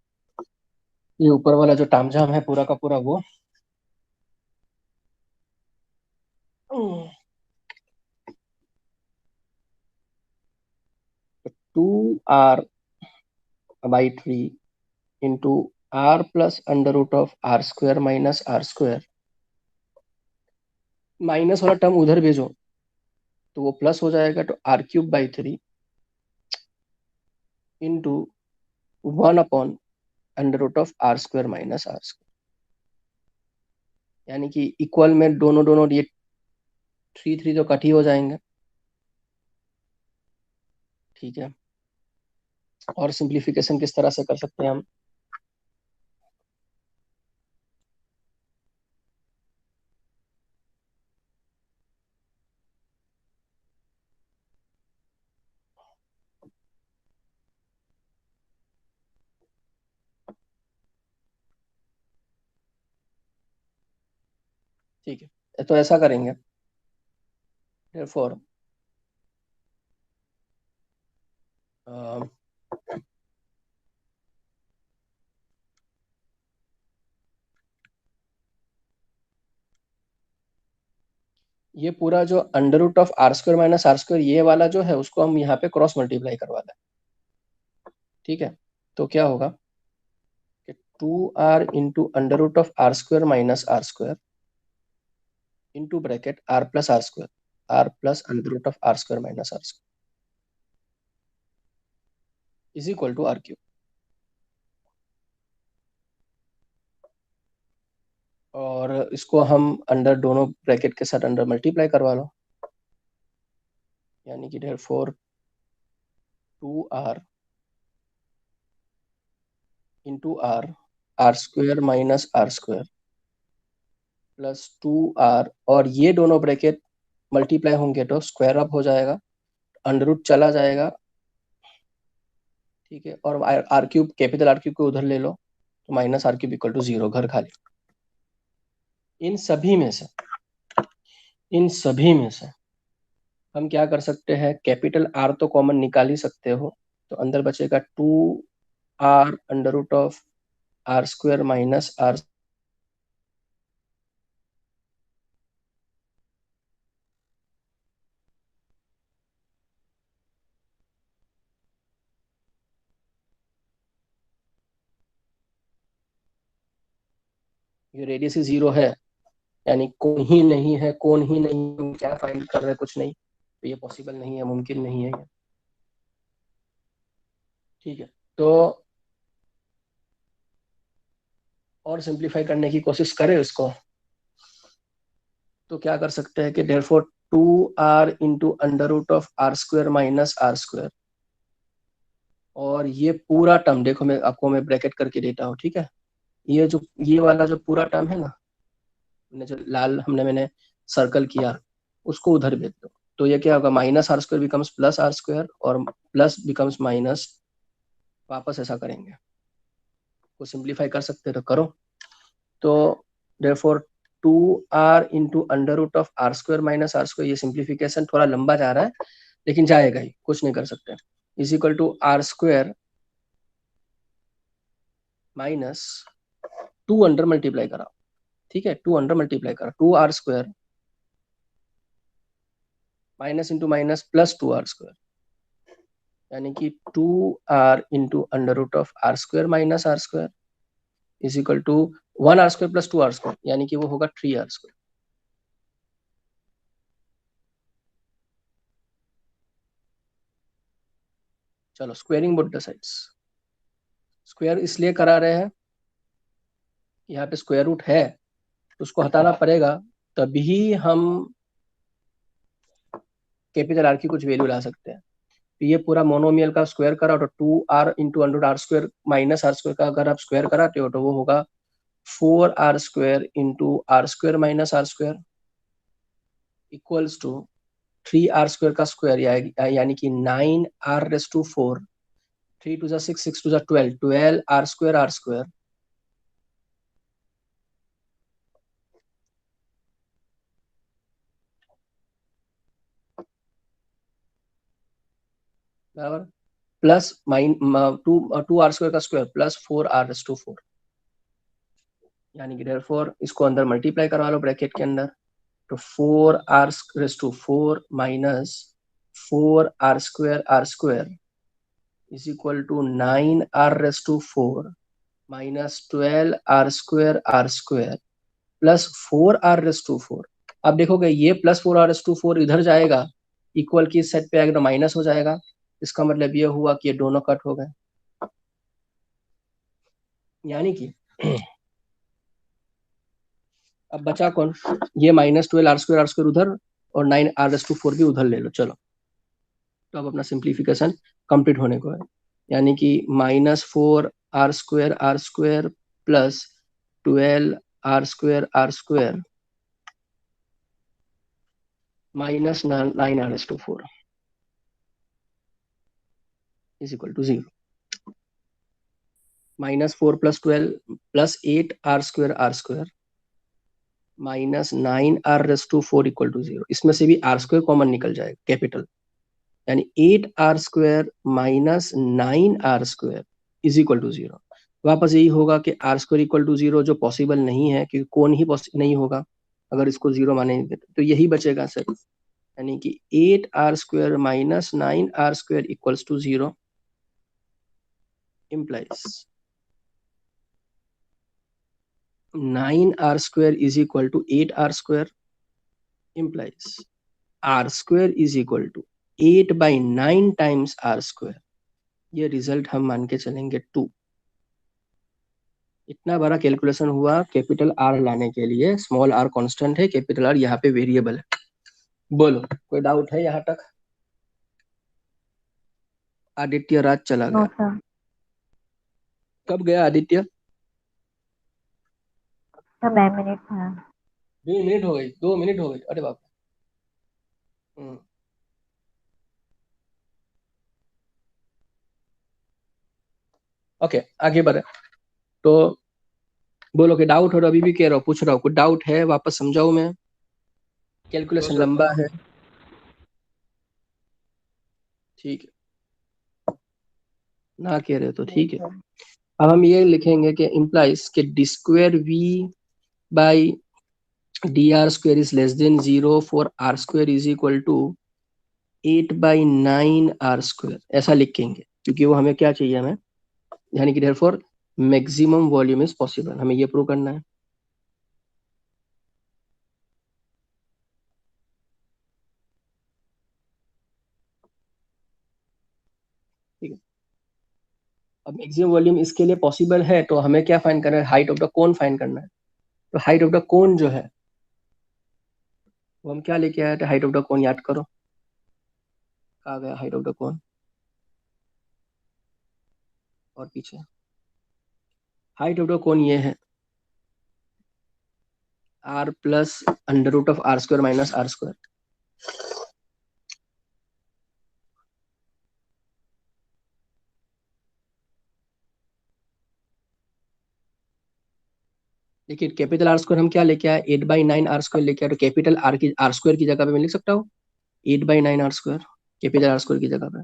ये ऊपर वाला जो तामझाम है पूरा का पूरा वो 2r/3 into r plus under root of r² minus r², minus वाला टर्म उधर भेजो तो वो प्लस हो जाएगा, तो r³/3 इंटू 1/अंडर root of r² minus r², यानी कि इक्वल में दोनों दोनों ये 3 तो कट ही हो जाएंगे, ठीक है। और सिंप्लीफिकेशन किस तरह से कर सकते हैं हम, ठीक है, तो ऐसा करेंगे, therefore ये पूरा जो under root of are square minus are square ये वाला जो है उसको हम यहाँ पे क्रॉस मल्टीप्लाई करवा दें, ठीक है। तो क्या होगा कि 2r into under root of are square minus are square into bracket R plus under root of are square minus are square is equal to R cube. और इसको हम अंडर दोनों ब्रैकेट के साथ अंडर मल्टीप्लाई करवा लो, यानी कि therefore 2r into are square minus are square plus 2r, और ये दोनों ब्रैकेट मल्टीप्लाई होंगे तो स्क्वायर अप हो जाएगा, अंडर रूट चला जाएगा, ठीक है। और r cube, capital R cube को उधर ले लो तो minus r cube equal to 0, घर खाली। इन सभी में से हम क्या कर सकते हैं, कैपिटल आर तो कॉमन निकाल ही सकते हो, तो अंदर बचेगा 2r under root of are square minus r, ये रेडियस ही 0 है, यानी कोण ही नहीं है, हम क्या फाइंड कर रहे हैं, कुछ नहीं, तो ये पॉसिबल नहीं है, मुमकिन नहीं है ये, ठीक है। तो और सिंप्लीफाई करने की कोशिश करें इसको, तो क्या कर सकते हैं कि therefore 2r into under root of are square minus are square, और ये पूरा टर्म देखो, मैं ब्रैकेट करके देता हूँ, ठीक है। ये वाला जो पूरा टर्म है ना, जो लाल मैंने सर्कल किया, उसको उधर भेज दो, तो ये क्या होगा, minus are square becomes plus r square और प्लस बिकम्स माइनस, वापस ऐसा करेंगे, को सिंप्लीफाई कर सकते हैं तो करो। तो therefore 2r into under root of are square minus are square, ये सिंप्लीफिकेशन थोड़ा लंबा जा रहा है लेकिन जाएगा ही, कुछ नहीं कर सकते, is equal to r square minus 2 under multiply करा, ठीक है, 2 अंडर मल्टीप्लाई करा, 2r square minus into minus plus 2r square, यानी कि 2r into under root of are square minus are square is equal to 1r square plus 2r square, यानी कि वो होगा 3r स्क्वायर। चलो squaring both the sides, square इसलिए करा रहे हैं, यहाँ पे स्क्वायर रूट है तो उसको हटाना पड़ेगा, तभी हम कैपिटल आर की कुछ वैल्यू ला सकते हैं। तो ये पूरा मोनोमियल का स्क्वायर करा तो 2r into under r square minus are square का अगर आप स्क्वायर कराते हो तो वो होगा 4r square into are square minus are square equals to 3r square का स्क्वायर, यानी कि 9r raise to 4, 3 to 6, 6 to 12, 12r square बराबर, प्लस टू आर स्क्वायर का square plus 4r raise to 4, यानी कि देयरफॉर इसको अंदर मल्टीप्लाई करवा लो ब्रैकेट के अंदर, तो 4r raise to 4 minus 4r square is equal to 9r raise to 4 minus 12r square plus 4r raise to 4। अब देखोगे ये प्लस 4r रेस टू 4 इधर जाएगा, इक्वल की सेट पे आएगा तो माइनस हो जाएगा, इसका मतलब ये हुआ कि ये दोनों कट हो गए, यानी कि अब बचा कौन, ये माइनस 12r स्क्वायर उधर और 9r रेस टू 4 भी उधर ले लो। चलो तो अब अपना सिंप्लीफिकेशन कंप्लीट होने को है, यानी कि minus 4r square plus 12r square minus 9r/4 is equal to 0, minus 4 plus 12 plus 8r square minus 9r/4 equal to 0, इसमें से भी r स्क्वायर कॉमन निकल जाएगा कैपिटल, यानी 8r square minus 9r square is equal to 0। वापस यही होगा कि r स्क्वायर इक्वल टू 0 जो पॉसिबल नहीं है, क्योंकि कोण ही नहीं होगा, अगर इसको 0 मानेंगे तो यही बचेगा सर, यानी कि 8r² minus 9r² equals to 0 implies 9r² is equal to 8r² implies r² is equal to 8/9 times r²। ये रिजल्ट हम मान के चलेंगे 2। इतना बड़ा कैलकुलेशन हुआ कैपिटल आर लाने के लिए। स्मॉल आर कांस्टेंट है, कैपिटल आर यहाँ पे वेरिएबल है। बोलो कोई डाउट है यहाँ तक? आदित्य राज चला नो गया। सर। कब गया आदित्य? सर 9 मिनट था। 2 मिनट हो गई, 2 मिनट हो गई, अरे बाप रे। ओके आगे बढ़े। तो बोलो कि डाउट हो रहा, अभी भी कह रहा हूँ, पूछ रहा हूँ, कुछ डाउट है वापस समझाऊ मैं? कैलकुलेशन लंबा है, ठीक है, ना कह रहे तो ठीक है। अब हम ये लिखेंगे कि इम्प्लाइज के d²v by dr² is less than 0 for r² is equal to 8/9r², ऐसा लिखेंगे, क्योंकि वो हमें क्या चाहिए, हमें यानी कि therefore maximum volume is possible, हमें ये प्रूव करना है। ठीक है, अब मैक्सिमम वॉल्यूम इसके लिए पॉसिबल है तो हमें क्या फाइंड करना है, height of the cone find करना है। तो हाइट ऑफ द कोन जो है वो हम क्या लेके आए थे, हाइट ऑफ द कोन याद करो, कहा गया हाइट ऑफ द कोन, और पीछे हाइट ऑफ द कोन ये है r plus √r² minus r²। देखिए कैपिटल r² हम क्या लेके आए, 8/9r² लेके आए, तो कैपिटल r² की जगह पे मैं लिख सकता हूँ 8/9r², कैपिटल r² की जगह पे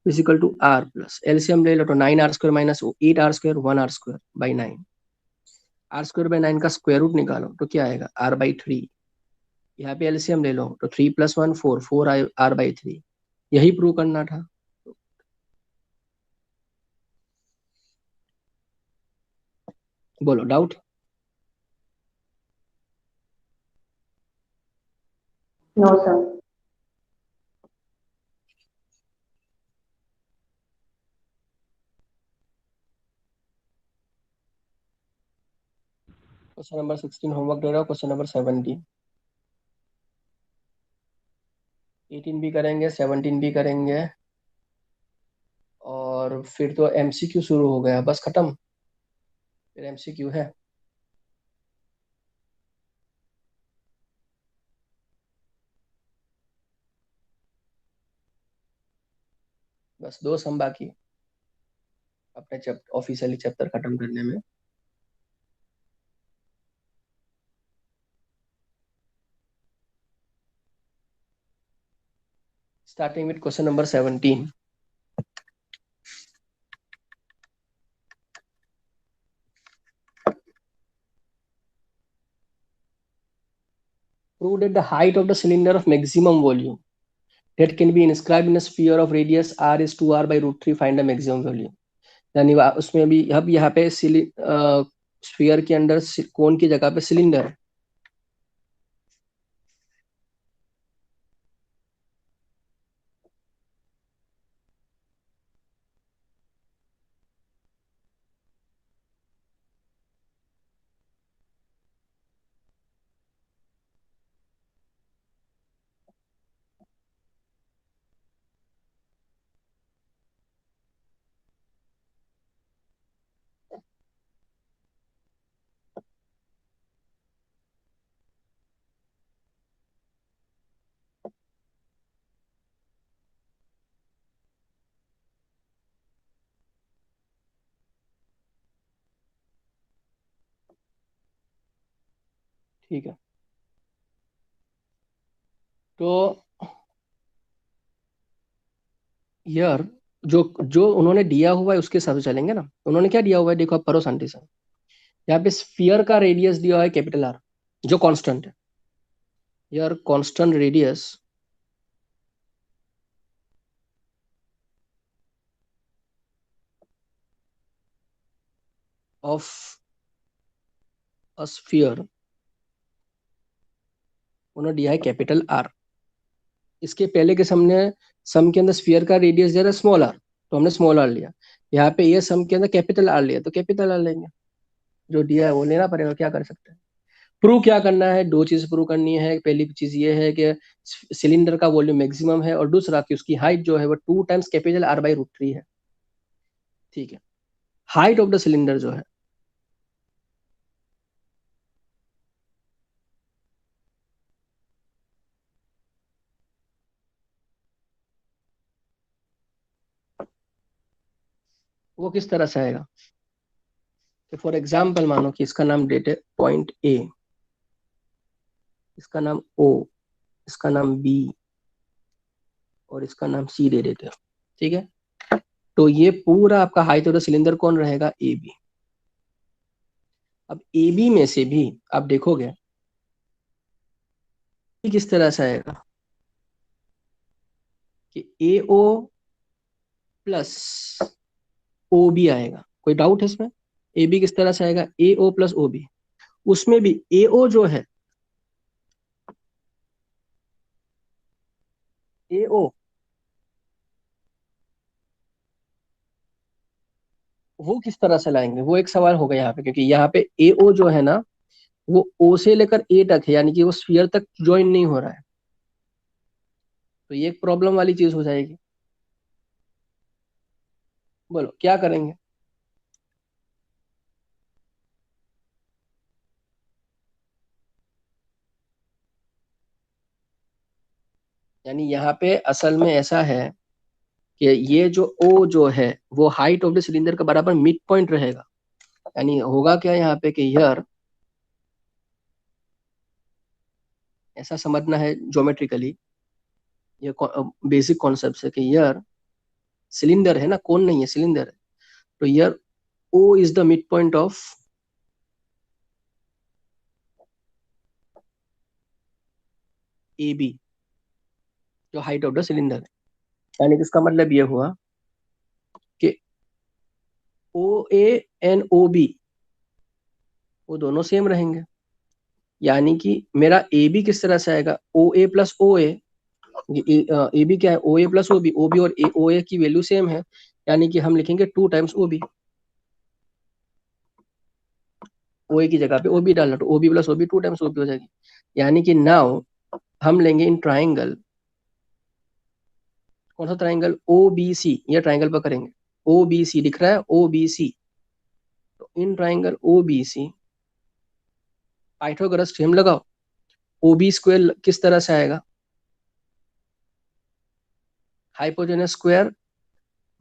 equal to r plus LCM ले लो तो 9r² minus 8r² 1r²/9, r²/9 का स्क्वायर रूट निकालो तो क्या आएगा r/3। यहाँ पे एलसीएम ले लो तो 3 + 1 4, 4r/3। यही प्रूव करना था। बोलो doubt? No sir. Question number 16 homework दे रहा हूँ, क्वेश्चन नंबर 17, 18 भी करेंगे, 17 भी करेंगे, और फिर तो एमसीक्यू शुरू हो गया, बस खत्म, फिर एमसीक्यू है। बस 2 सम बाकी अपने चैप्टर ऑफिशियली चैप्टर खत्म करने में। Starting with question number 17। Prove that the height of the cylinder of maximum volume that can be inscribed in a sphere of radius r is 2r/√3, find the maximum volume। यानी उसमें भी अब यहाँ पे sphere के अंदर कोन की जगह पे सिलेंडर है, ठीक है। तो यार जो जो उन्होंने दिया हुआ है उसके हिसाब से चलेंगे ना। उन्होंने क्या दिया हुआ है देखो, आप पढ़ो शांति से। यहाँ पे स्फीयर का रेडियस दिया हुआ है कैपिटल आर जो कांस्टेंट है, your constant radius of a sphere उन्होंने दिया है कैपिटल आर। इसके पहले के सम के अंदर स्फीयर का रेडियस दे रहा है स्मॉल आर, तो हमने स्मॉल आर लिया। यहाँ पे ये सम के अंदर कैपिटल आर लिया, तो कैपिटल आर लेंगे। जो दिया है वो लेना पड़ेगा, क्या कर सकते हैं। प्रूव क्या करना है, दो चीज प्रूव करनी है। पहली चीज ये है कि सिलेंडर का वॉल्यूम मैक्सिमम है, और दूसरा कि उसकी हाइट जो है वो 2 times capital R by root 3 है। ठीक है, हाइट ऑफ द सिलेंडर जो है वो किस तरह से आएगा। तो फॉर एग्जाम्पल मानो कि इसका नाम देते पॉइंट ए, इसका नाम ओ, इसका नाम बी और इसका नाम सी दे देते हो। ठीक है, तो ये पूरा आपका हाइट ऑफ द सिलेंडर कौन रहेगा, ए बी। अब ए बी में से भी आप देखोगे किस तरह से आएगा कि ए ओ प्लस ओ बी आएगा। कोई डाउट है इसमें। ए बी किस तरह से आएगा, ए ओ प्लस ओ बी। उसमें भी ए ओ जो है, ए ओ वो किस तरह से लाएंगे, वो एक सवाल होगा यहाँ पे, क्योंकि यहाँ पे ए ओ जो है ना वो ओ से लेकर ए तक है, यानी कि वो स्फीयर तक ज्वाइन नहीं हो रहा है। तो ये एक प्रॉब्लम वाली चीज हो जाएगी। बोलो क्या करेंगे। यानी यहाँ पे असल में ऐसा है कि ये जो ओ जो है वो हाइट ऑफ द सिलेंडर का बराबर मिड पॉइंट रहेगा। यानी होगा क्या यहाँ पे कि यार ऐसा समझना है ज्योमेट्रिकली, ये बेसिक कॉन्सेप्ट है कि यार सिलेंडर है ना, कौन नहीं है, सिलेंडर है। तो यार O is the mid point of A B, जो हाइट ऑफ द सिलेंडर है। यानी कि इसका मतलब ये हुआ कि ओ ए एंड ओ बी वो दोनों सेम रहेंगे। यानी कि मेरा ए बी किस तरह से आएगा, ओ ए plus O A. A B क्या है, ओ ए प्लस ओ बी और ओ ए की वैल्यू सेम है। यानी कि हम लिखेंगे 2 टाइम्स ओ बी। ओ ए की जगह पे ओ बी डालना, तो O B plus O B 2 times O B हो जाएगी। यानी कि नाउ हम लेंगे इन ट्राइंगल, कौन सा ट्राइंगल, ओ बी सी। ये ट्राइंगल पर करेंगे, ओ बी सी दिख रहा है, ओ बी सी। तो in triangle O B C Pythagoras theorem लगाओ। ओ बी स्क्वायर किस तरह से आएगा, hypotenuse square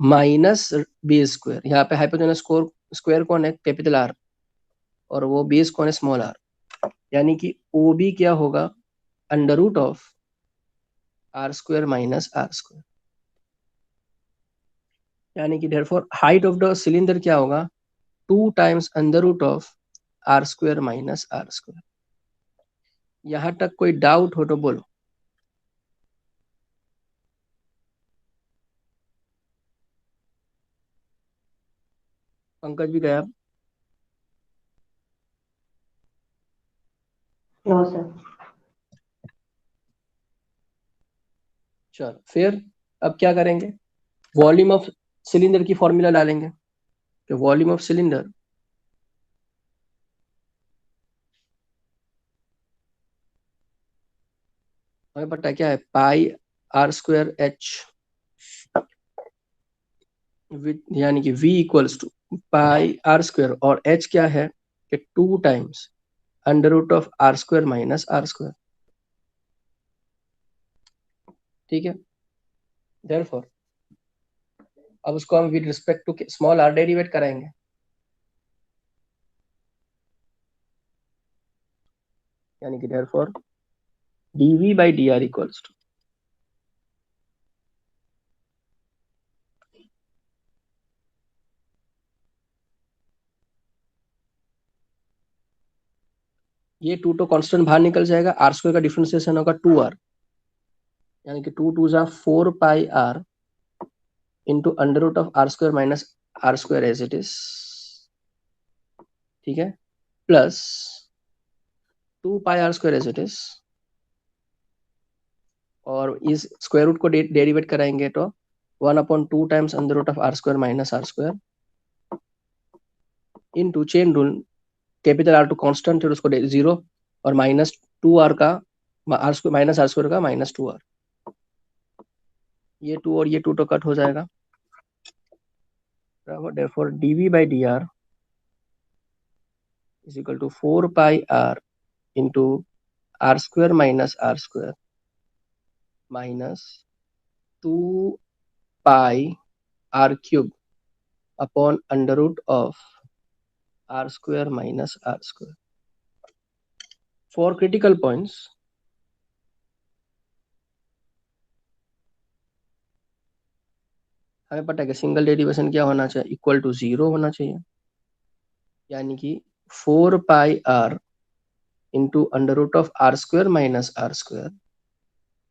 minus base square. यहाँ पे हाइपोटेनस स्क्वायर कौन है, कैपिटल आर, और वो बेस कौन है, स्मॉल आर। यानी कि ओ बी क्या होगा, under root of are square minus are square. यानी कि therefore height of the cylinder क्या होगा, 2 times under root of are square minus are square. यहां तक कोई डाउट हो तो बोलो। पंकज भी गया। No, sir. चलो फिर अब क्या करेंगे, वॉल्यूम ऑफ सिलेंडर की फॉर्मूला डालेंगे। तो वॉल्यूम ऑफ सिलेंडर हमें पता क्या है, पाई आर स्क्वायर एच, यानी कि v equals to pi are square, और h क्या है कि 2 times under root of are square minus are square. ठीक है, देयरफॉर अब उसको हम with respect to small r derivate कराएंगे। यानी कि देयरफॉर dv by dr equals to ये 2 तो कांस्टेंट बाहर निकल जाएगा, आर स्क्वायर का डिफरेंशिएशन होगा 2r, यानी कि 2 2 जा 4 pi r into under root of are square minus are square as it is, ठीक है, plus 2 pi are square as it is, और इस स्क्वायर रूट को डेरिवेट कराएंगे तो 1/2 times under root of are square minus are square into chain rule, capital R to constant है उसको 0, और माइनस 2r का are square minus are square का माइनस 2r, ये 2 और ये 2 तो कट हो जाएगा, therefore dv by dr is equal to 4 pi r into r square minus r square minus 2 pi r cube upon under root of r square minus r square. For critical points, हमें पता है कि single derivation क्या होना चाहिए, equal to 0 होना चाहिए, यानी कि 4 pi r into under root of are square minus are square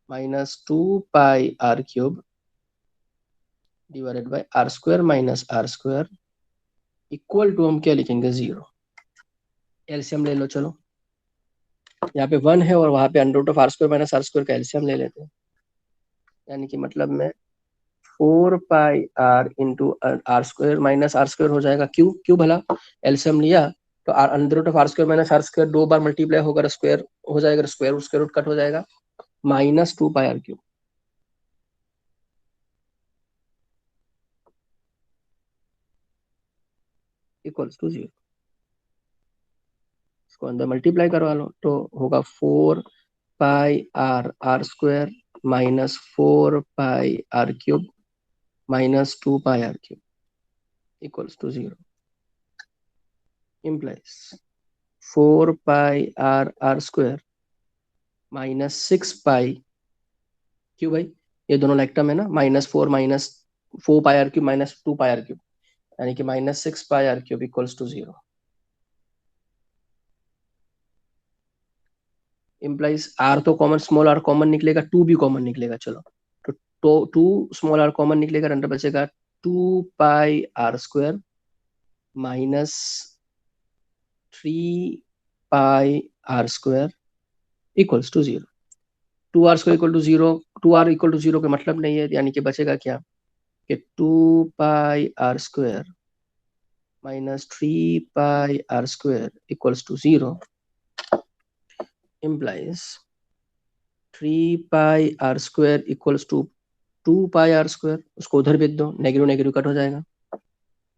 minus 2 pi r cube divided by r square minus are square equal to हम क्या लिखेंगे 0। एलसीएम ले लो, चलो यहाँ पे 1 है और वहां पे under root of are square minus are square का एलसीएम ले लेते हैं, यानी कि मतलब में 4 pi R into are square minus are square हो जाएगा, क्यों क्यों भला, एलसीएम लिया तो under root of are square minus are square 2 बार मल्टीप्लाई होगा, स्क्वायर हो जाएगा, स्क्वायर रूट कट हो जाएगा, minus 2 pi R cube equals to 0। इसको अंदर मल्टीप्लाई करवा लो तो होगा 4 pi R R square minus 4 pi R cube minus 2 pi R cube equals to 0, implies 4 pi R R square minus 6 pi, क्यों भाई, ये दोनों लाइक टर्म है ना, -4 minus 4 pi R cube minus 2 pi R cube, यानी कि minus 6 pi R cube equals to 0, implies R तो common, small R common निकलेगा, 2 भी कॉमन निकलेगा, चलो तो 2 स्मॉल आर कॉमन निकलेगा, अंदर बचेगा 2 pi are square minus 3 pi are square equals to 0। 2r square equal to 0, 2r equal to 0 का मतलब नहीं है, यानी कि बचेगा क्या कि 2 pi are square minus 3 pi are square equals to 0, implies 3 pi are square equals to 2 pi are square, उसको उधर भेज दो, नेगेटिव नेगेटिव कट हो जाएगा,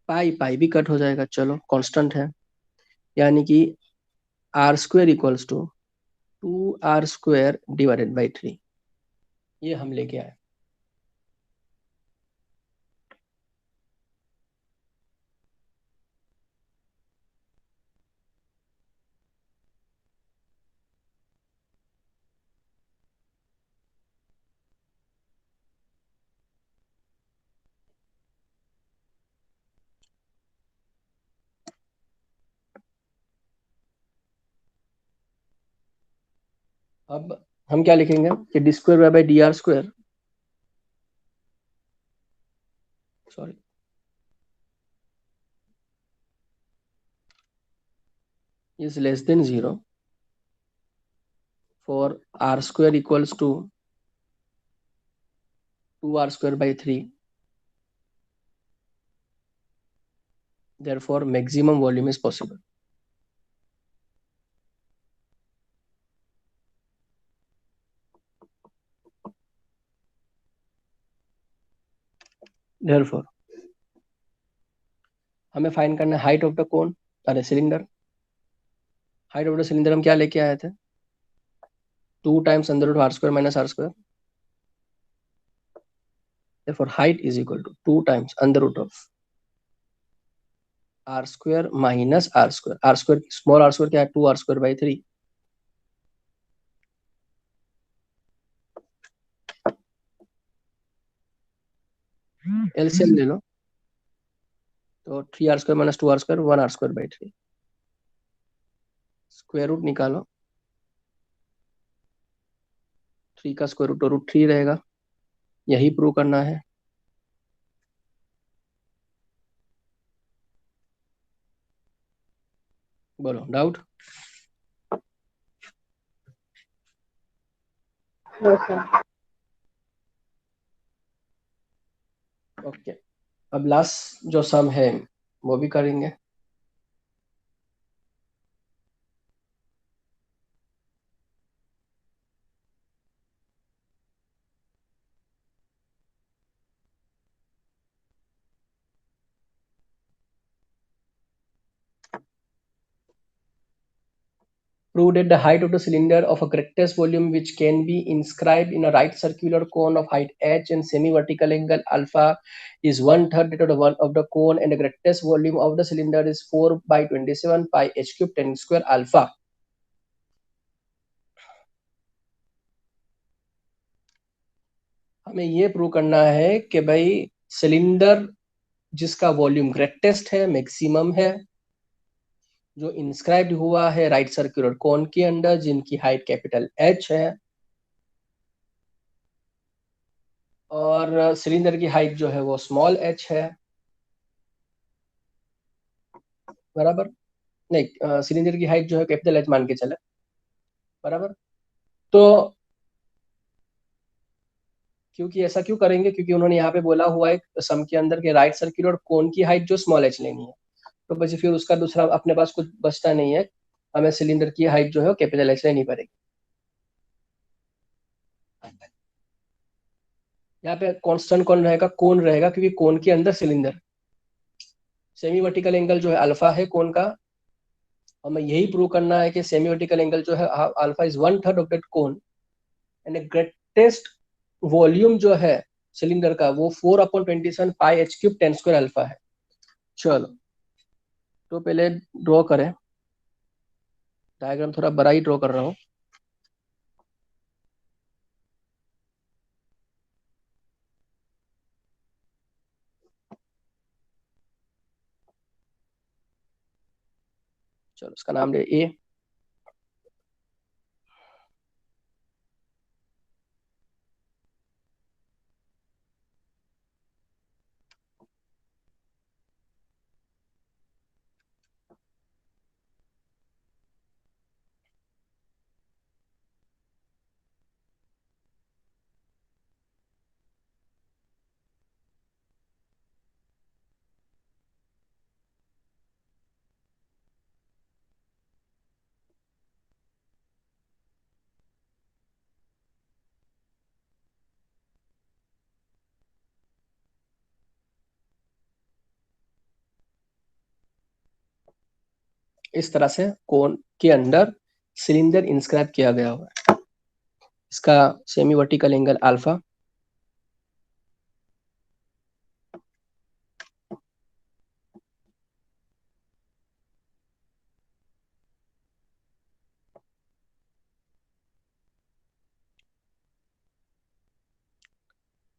पाई पाई भी कट हो जाएगा, चलो कांस्टेंट है, यानी कि r square equals to 2r square divided by 3, ये हम लेके आए। अब हम क्या लिखेंगे कि D square by D r square, sorry is less than 0 for r square equals to 2r square by 3, therefore maximum volume is possible. Therefore हमें फाइंड करना है हाइट ऑफ द कोन, अरे cylinder, height of the cylinder हम क्या लेके आए थे, 2 times under root r square minus are square, therefore height is equal to 2 times under root of r square minus r square, r square small r square क्या है, 2r square by 3, LCM ले लो तो 3r square minus 2r square 1r square by 3, square root निकालो, 3 का square root तो √3 रहेगा, यही प्रूव करना है। बोलो डाउट। No, sir. ओके, अब लास्ट जो सम है वो भी करेंगे। Prove that the height of the cylinder of a greatest volume which can be inscribed in a right circular cone of height h and semi-vertical angle alpha is 1/3 that of the one of the cone, and the greatest volume of the cylinder is 4/27 pi h cube 10 square alpha. हमें ये prove करना है कि भाई cylinder जिसका volume greatest है, maximum है, जो इंस्क्राइब्ड हुआ है राइट सर्कुलर कोन के अंदर, जिनकी हाइट कैपिटल एच है, और सिलेंडर की हाइट जो है वो स्मॉल एच है, बराबर। नहीं, सिलेंडर की हाइट जो है कैपिटल एच मान के चले, बराबर। तो क्योंकि ऐसा क्यों करेंगे, क्योंकि उन्होंने यहाँ पे बोला हुआ है सम के अंदर के राइट सर्कुलर कोन की हाइट जो स्मॉल एच लेनी है, तो बस फिर उसका दूसरा अपने पास कुछ बचता नहीं है, हमें सिलेंडर की हाइट जो है कैपिटल एच लेनी पड़ेगी। यहाँ पे कांस्टेंट कौन रहेगा, कोन रहेगा, क्योंकि कोन के अंदर सिलेंडर। सेमी वर्टिकल एंगल जो है अल्फा है कोन का, हमें यही प्रूव करना है कि सेमी वर्टिकल एंगल जो है alpha is 1/3 of that cone, and greatest volume जो है सिलेंडर का वो 4/27 पाई एच क्यूब 10 स्क्वायर अल्फा है। चलो तो पहले ड्रॉ करें, डायग्राम थोड़ा बड़ा ही ड्रॉ कर रहा हूँ। चलो इसका नाम ले ए। इस तरह से कोन के अंदर सिलेंडर इंस्क्राइब किया गया हुआ है, इसका सेमी वर्टिकल एंगल अल्फा,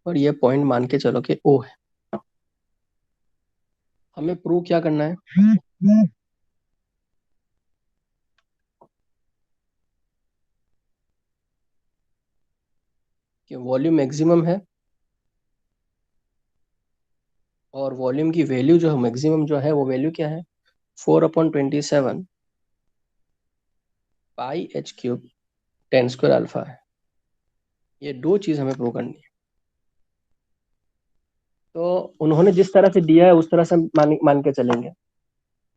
और ये पॉइंट मान के चलो कि ओ है। हमें प्रूव क्या करना है, कि वॉल्यूम मैक्सिमम है, और वॉल्यूम की वैल्यू जो है मैक्सिमम जो है वो वैल्यू क्या है, 4/27 पाई एच क्यूब 10 स्क्वायर अल्फा है। ये दो चीज हमें प्रूव करनी है। तो उन्होंने जिस तरह से दिया है उस तरह से हम मान के चलेंगे,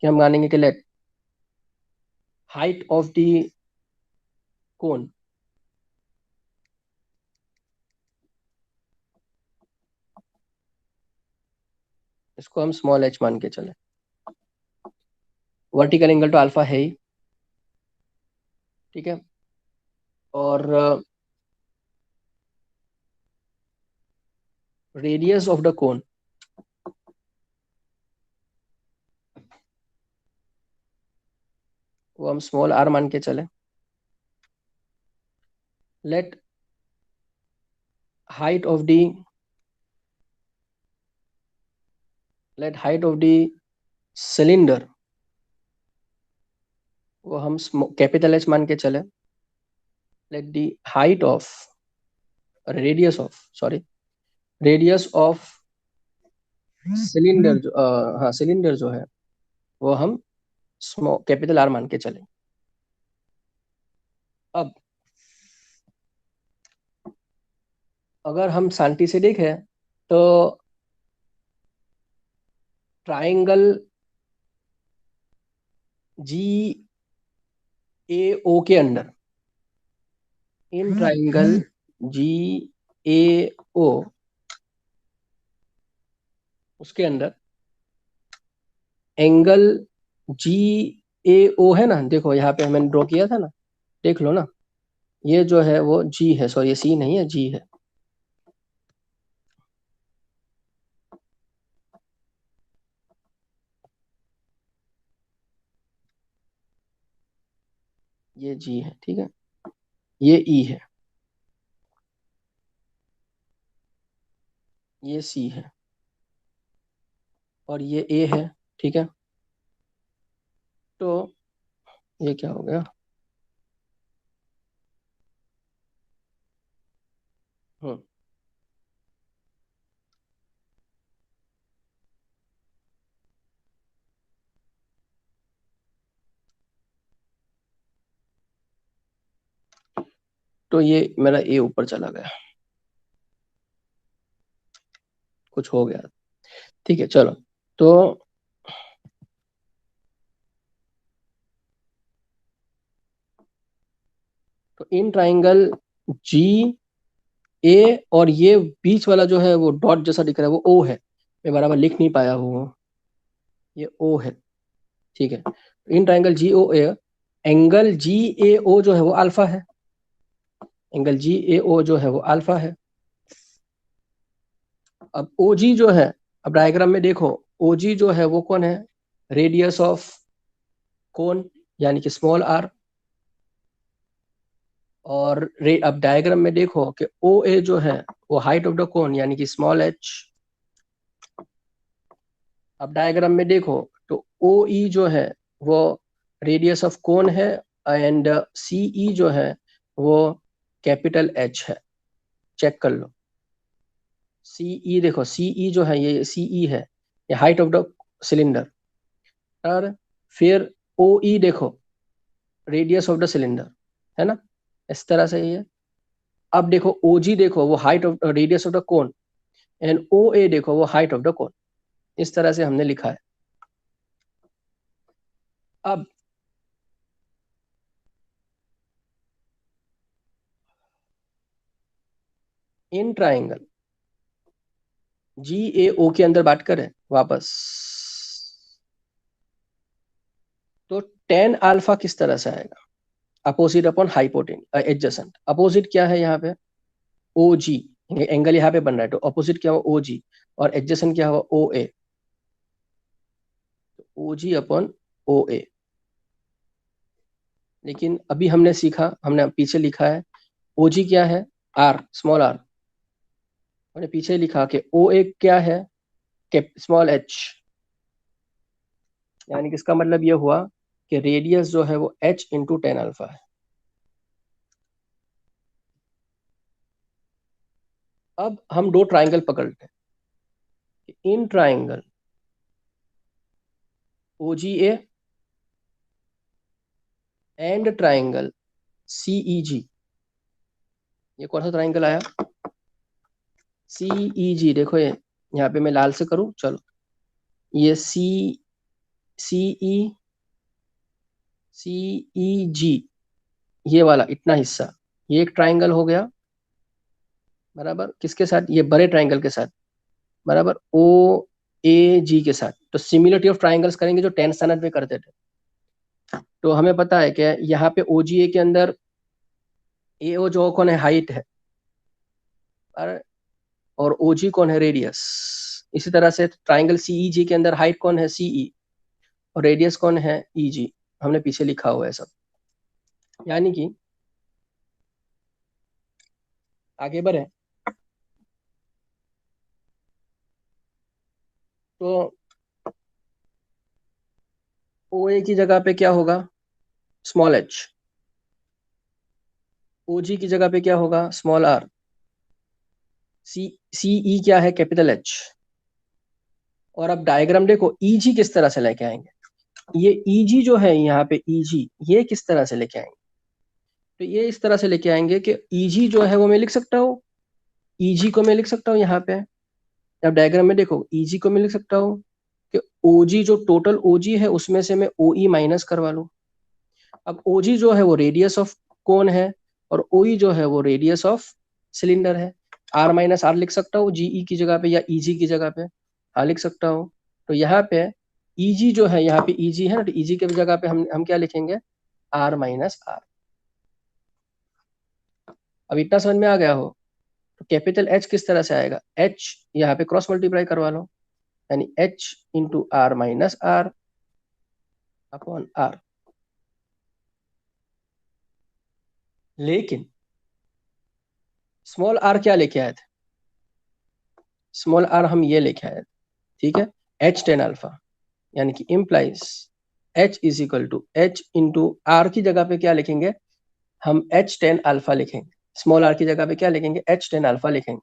कि हम मानेंगे कि लेट हाइट ऑफ द कोन इसको हम स्मॉल एच मान के चले, वर्टिकल एंगल तो अल्फा है ही, ठीक है, और रेडियस ऑफ द कोन वो हम स्मॉल आर मान के चले। Let height of the cylinder वो हम कैपिटल एच मान के चले। Let the height of radius of sorry radius of cylinder जो हाँ सिलेंडर जो है वो हम स्मॉल कैपिटल आर मान के चले। अब अगर हम शांति से देखें तो ट्राइंगल जी ए ओ के अंदर, इन ट्राइंगल जी ए ओ उसके अंदर एंगल जी ए ओ है ना, देखो यहाँ पे मैंने ड्रॉ किया था ना, देख लो ना, ये जो है वो जी है, सॉरी ये सी नहीं है जी है। ये जी है, ठीक है, ये ई है, ये सी है और ये ए है, ठीक है। तो ये क्या हो गया, हम्म तो ये मेरा ए ऊपर चला गया, कुछ हो गया, ठीक है चलो। तो इन ट्राइंगल जी ए और ये बीच वाला जो है वो डॉट जैसा दिख रहा है वो ओ है, मैं बराबर लिख नहीं पाया हूँ, ये ओ है, ठीक है। In triangle ji O A, angle G ए ओ जो है वो अल्फा है, एंगल जी ए ओ जो है वो अल्फा है। अब ओ जी जो है, अब डायग्राम में देखो, ओ जी जो है वो कौन है, रेडियस ऑफ कोन यानी कि स्मॉल आर। और अब डायग्राम में देखो कि ओ ए जो है वो हाइट ऑफ द कोन यानी कि स्मॉल एच। अब डायग्राम में देखो तो ओ ई जो है वो रेडियस ऑफ कोन है एंड सी ई जो है वो कैपिटल एच है, चेक कर लो। सी ई देखो, सी ई जो है ये सी ई है, ये हाइट ऑफ द सिलेंडर। और फिर ओ ई देखो, रेडियस ऑफ द सिलेंडर, है ना, इस तरह से ये। अब देखो ओ जी देखो वो height of radius of the cone and O A देखो वो हाइट ऑफ द कोन, इस तरह से हमने लिखा है। अब इन ट्राइंगल जी ए ओ के अंदर बात करें वापस, तो टेन अल्फा किस तरह से आएगा, अपोजिट अपॉन हाइपोटेन एडजेसेंट। अपोजिट क्या है यहाँ पे, ओ जी, एंगल यहाँ पे बन रहा है तो अपोजिट क्या हुआ ओ जी, और एडजेसेंट क्या हुआ ओ ए, ओ जी अपॉन ओ ए। लेकिन अभी हमने सीखा, हमने पीछे लिखा है ओ जी क्या है, आर स्मॉल आर, हमने पीछे लिखा कि ओ ए क्या है, स्मॉल एच, यानी कि इसका मतलब ये हुआ कि रेडियस जो है वो एच इंटू टेन अल्फा है। अब हम दो ट्राइंगल पकड़ते हैं, in triangle O G A and triangle C E G, ये कौन सा ट्राइंगल आया, सी ई जी। देखो ये यहाँ पे मैं लाल से करूँ, चलो ये सी सी ई सी ई जी, ये वाला इतना हिस्सा, ये एक ट्राइंगल हो गया बराबर, किसके साथ, ये बड़े ट्राइंगल के साथ बराबर, ओ ए जी के साथ। तो सिमिलरिटी ऑफ ट्राइंगल्स करेंगे जो 10th स्टैंडर्ड में करते थे। तो हमें पता है कि यहाँ पे ओ जी ए के अंदर ए ओ जो कौन है, हाइट है, और ओ जी कौन है, रेडियस। इसी तरह से ट्राइंगल सी ई जी के अंदर हाइट कौन है, सी ई, और रेडियस कौन है, ई जी। हमने पीछे लिखा हुआ है सब, यानी कि आगे बढ़े तो ओ ए की जगह पे क्या होगा, स्मॉल h, OG की जगह पे क्या होगा स्मॉल r, CE क्या है कैपिटल H। और अब डायग्राम देखो EG किस तरह से लेके आएंगे, ये EG जो है यहाँ पे EG ये किस तरह से लेके आएंगे, तो ये इस तरह से लेके आएंगे कि EG जो है वो मैं लिख सकता हूँ, EG को मैं लिख सकता हूँ यहाँ पे, अब डायग्राम में देखो EG को मैं लिख सकता हूँ कि OG जो टोटल OG है उसमें से मैं OE माइनस करवा लूँ। अब OG जो है वो रेडियस ऑफ कोन है और OE जो है वो रेडियस ऑफ सिलेंडर है। R माइनस आर लिख सकता हूँ GE की जगह पे या EG की जगह पे, हाँ लिख सकता हूँ। तो यहाँ पे EG जो है यहाँ पे EG है ना, तो EG की जगह पे हम क्या लिखेंगे R माइनस आर। अब इतना समझ में आ गया हो, तो कैपिटल H किस तरह से आएगा, H यहाँ पे क्रॉस मल्टीप्लाई करवा लो, यानी H into R minus r upon r. लेकिन स्मॉल r क्या लेके आए थे, स्मॉल r हम ये लेके आए थे, ठीक है, H टेन अल्फा, यानी कि implies H is equal to H into r की जगह पे क्या लिखेंगे हम H टेन अल्फा लिखेंगे, स्मॉल r की जगह पे क्या लिखेंगे H टेन अल्फा लिखेंगे,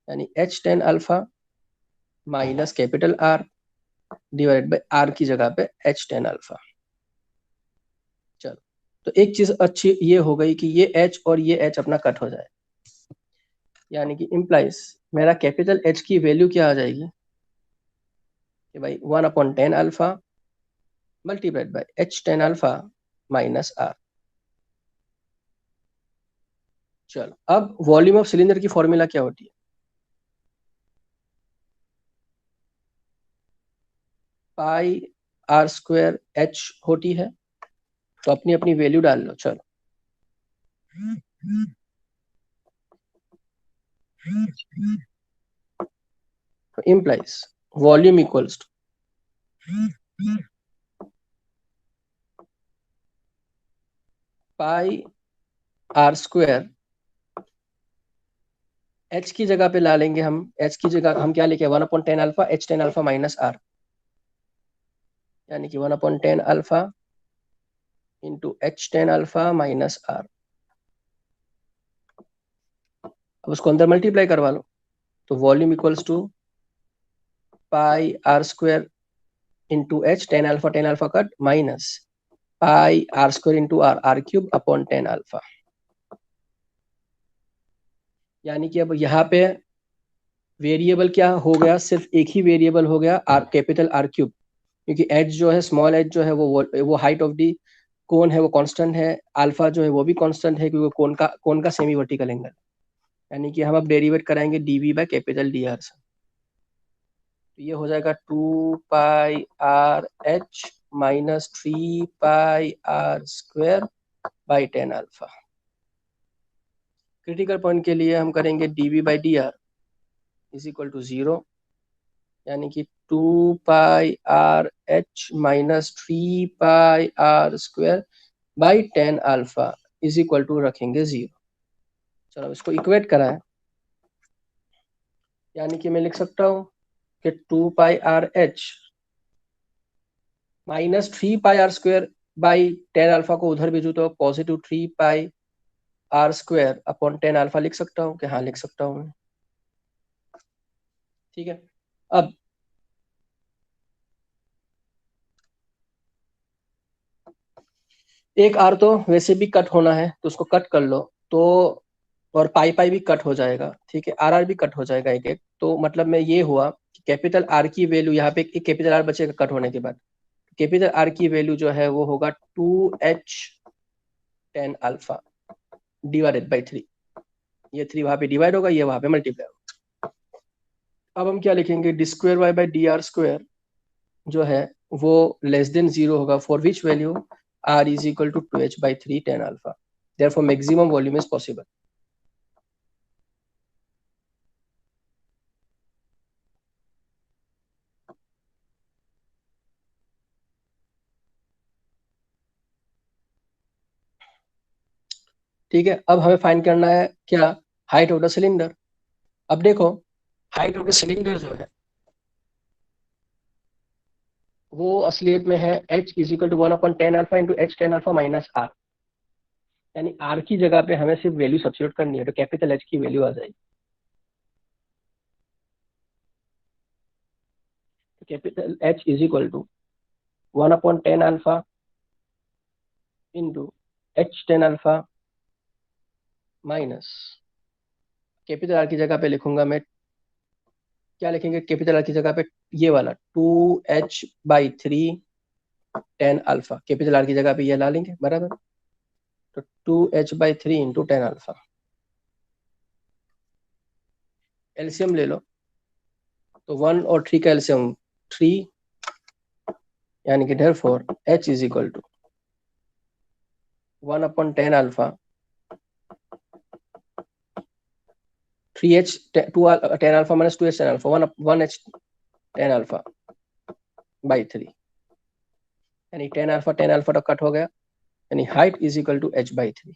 यानी H tan alpha minus capital R divide by R की जगह पे H टेन अल्फा। चलो, तो एक चीज अच्छी ये हो गई कि ये H और ये H अपना कट हो जाए, यानी कि इम्प्लाइज मेरा कैपिटल H की वैल्यू क्या आ जाएगी कि भाई 1/10 alpha multiplied by H tan alpha minus R। चलो, अब वॉल्यूम ऑफ सिलेंडर की फॉर्मूला क्या होती है, पाई आर स्क्वायर H होती है, तो अपनी अपनी वैल्यू डाल लो। चलो, तो implies volume equals to pi are square, H की जगह पे ला लेंगे हम, H की जगह हम क्या लिखे 1/10 alpha H tan alpha minus R, यानी कि 1/10 alpha into H tan alpha minus R। अब उसको अंदर मल्टीप्लाई करवा लो, तो volume equals to pi are square into H tan alpha cut minus pi are square into r r cube upon 10 alpha. यानी कि अब यहाँ पे वेरिएबल क्या हो गया, सिर्फ एक ही वेरिएबल हो गया आर कैपिटल R क्यूब, क्योंकि एच जो है स्मॉल एच जो है वो हाइट ऑफ दी कोन है वो कांस्टेंट है, अल्फा जो है वो भी कांस्टेंट है क्योंकि कोन का सेमी वर्टिकल एंगल, यानी कि हम अब डेरिवेट कराएंगे dv बाय कैपिटल dr से, तो ये हो जाएगा 2 pi R H minus 3 pi are square by 10 alpha. Critical point के लिए हम करेंगे dv by dr is equal to 0, यानी कि 2 pi R H minus 3 pi are square by 10 alpha is equal to रखेंगे 0। चलो इसको इक्वेट कराएं, यानी कि मैं लिख सकता हूँ कि 2 pi R H minus 3 pi are square by 10 alpha को उधर भेजू तो positive 3 pi are square upon 10 alpha लिख सकता हूँ कि हाँ लिख सकता हूँ मैं, ठीक है। अब एक आर तो वैसे भी कट होना है तो उसको कट कर लो, तो और पाई पाई भी कट हो जाएगा, ठीक है, आर आर भी कट हो जाएगा एक एक, तो मतलब में ये हुआ कि कैपिटल आर की वैल्यू यहाँ पे एक कैपिटल आर बचेगा कट होने के बाद, कैपिटल आर की वैल्यू जो है वो होगा 2h 10 अल्फा डिवाइडेड बाई 3, ये 3 वहां पे डिवाइड होगा, ये वहां पे मल्टीप्लाई होगा। अब हम क्या लिखेंगे d square y by D r square जो है वो लेस देन 0 होगा, for which value r is equal to 2h by 3 10 alpha, therefore maximum volume is possible. ठीक है, अब हमें फाइंड करना है क्या, हाइट ऑफ द सिलेंडर। अब देखो हाइट ऑफ द सिलेंडर जो है वो असलियत में है h is equal to 1/10 alpha into h 10 alpha minus r, यानी r की जगह पे हमें सिर्फ वैल्यू सब्स्टिट्यूट करनी है तो कैपिटल H की वैल्यू आ जाएगी। तो capital H is equal to 1/10 alpha into h 10 alpha minus, capital R की जगह पे लिखूंगा मैं, क्या लिखेंगे कैपिटल R की जगह पे, ये वाला 2h/3 10 अल्फा, कैपिटल R की जगह पे ये ला लेंगे बराबर। तो 2h/3 इंटू 10 अल्फा, एलसीएम ले लो, तो 1 और 3 का एलसीएम 3, यानी कि therefore h is equal to 1/10 alpha 3h 10 alpha minus 2h 10 alpha 1h 10 alpha by 3, यानी 10 अल्फा तो कट हो गया, यानी height is equal to h/3,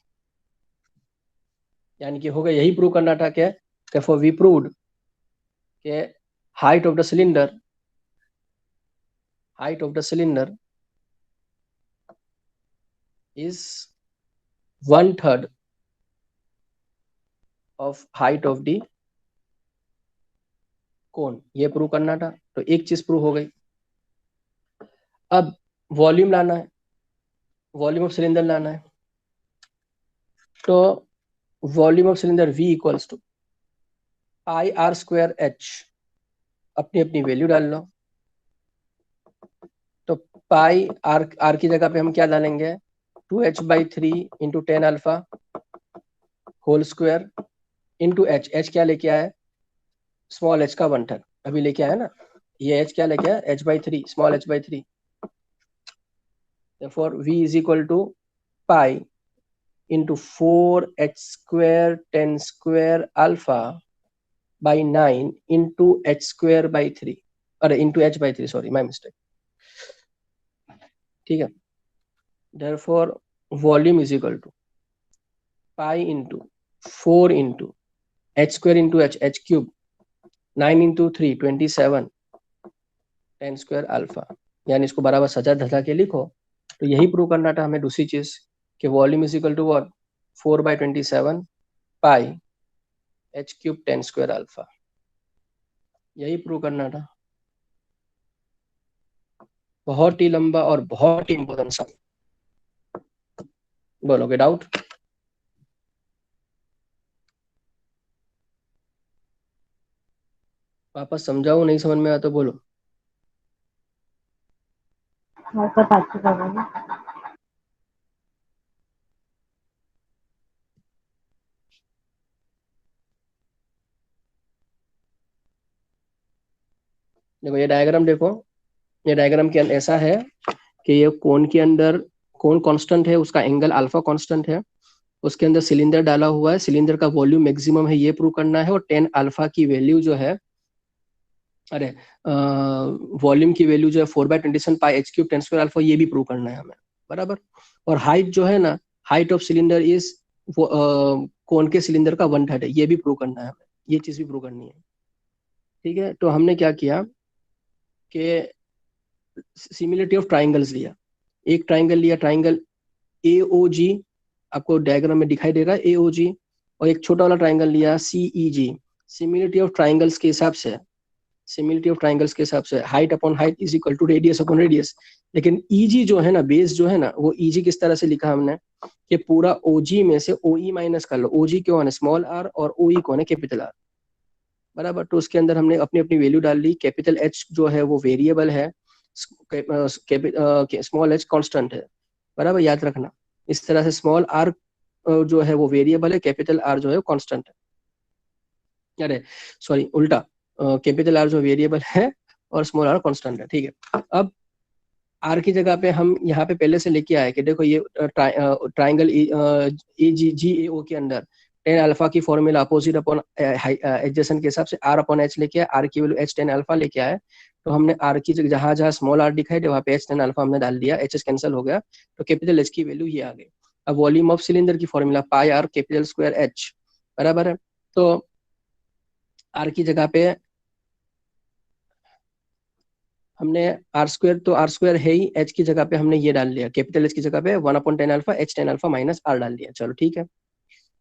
यानी कि हो गया, यही प्रूव करना था क्या, therefore we proved के height of the cylinder is 1/3 of height of the cone, ये प्रूव करना था, तो एक चीज प्रूव हो गई। अब वॉल्यूम लाना है, वॉल्यूम ऑफ सिलेंडर लाना है, तो volume of cylinder V equals to pi r square h, अपनी अपनी वैल्यू डाल लो। तो पाई r की जगह पे हम क्या डालेंगे, 2h/3 into 10 alpha whole square into h क्या लेके आया, स्मॉल h का 1/3 अभी लेके आया ना, ये h क्या लेके आया, h/3 small h/3, therefore V is equal to pi into 4h square 10 square alpha by 9 into h square by 3, अरे into h/3, sorry my mistake, ठीक है। therefore volume is equal to pi into 4 into h square into h cube 9 into 3 27 10 square alpha, यानी इसको बराबर सजा धजा के लिखो। तो यही प्रूव करना था हमें, दूसरी चीज कि volume is equal to what 4/27 pi h cube 10 square alpha, यही प्रूव करना था। बहुत ही लंबा और बहुत ही इंपॉर्टेंट सा, बोलोगे डाउट? वापस समझाओ, नहीं समझ में आया तो बोलो। मैं सब अच्छी करूँगी। देखो ये डायग्राम देखो, ये डायग्राम के अंदर ऐसा है कि ये कोन के अंदर, कोन कांस्टेंट है, उसका एंगल अल्फा कांस्टेंट है, उसके अंदर सिलेंडर डाला हुआ है, सिलेंडर का वॉल्यूम मैक्सिमम है ये प्रूव करना है, और 10 अल्फा की वैल्यू जो है, अरे वॉल्यूम की वैल्यू जो है 4/27 pi h cube 10 square alpha, ये भी प्रूव करना है हमें बराबर। और हाइट जो है ना, हाइट ऑफ सिलेंडर इज कोन के सिलेंडर का 1/3 है, ये भी प्रूव करना है हमें, ये चीज भी प्रूव करनी है, ठीक है। तो हमने क्या किया कि सिमिलरिटी ऑफ ट्राइंगल्स लिया, एक ट्राइंगल लिया, ट्राइंगल AOG, आपको डायग्राम में दिखाई दे रहा है AOG, और एक छोटा वाला ट्राइंगल लिया CEG। सिमिलरिटी ऑफ ट्राइंगल्स के हिसाब से, सिमिलरिटी ऑफ ट्राइंगल्स के हिसाब से height upon height is equal to radius upon radius, लेकिन EG जो है ना, बेस जो है ना, वो EG किस तरह से लिखा हमने कि पूरा OG में से OE माइनस कर लो, OG क्यों है स्मॉल r और OE कौन है कैपिटल R बराबर। तो उसके अंदर हमने अपनी अपनी वैल्यू डाल ली, कैपिटल H जो है वो वेरिएबल है, स्मॉल h कांस्टेंट है बराबर, याद रखना। इस तरह से स्मॉल r जो है वो वेरिएबल है, कैपिटल R जो है वो कांस्टेंट है, अरे सॉरी उल्टा, कैपिटल R जो वेरिएबल है और स्मॉल r कांस्टेंट है, ठीक है। अब R की जगह पे हम यहाँ पे पहले से लेके आए कि देखो ये ट्राइंगल AGGAO के अंदर 10 अल्फा की फॉर्मूला अपोजिट अपॉन एडजेसेंट के हिसाब से R अपॉन H लेके आए, R की वैल्यू H 10 अल्फा लेके आए, तो हमने R की जगह जहाँ जहाँ स्मॉल r दिखाई दे वहाँ पे H 10 अल्फा हमने डाल दिया, H कैंसिल हो गया, तो कैपिटल H की वैल्यू ये आ गई। अब वॉल्यूम ऑफ सिलेंडर की फॉर्मूला पाई r कैपिटल स्क्वायर H बराबर है, तो R की जगह पे हमने आर स्क्वायर, तो आर स्क्वायर है ही, एच की जगह पे हमने ये डाल लिया, कैपिटल एच की जगह पे 1/10 alpha H tan alpha minus r डाल दिया। चलो ठीक है,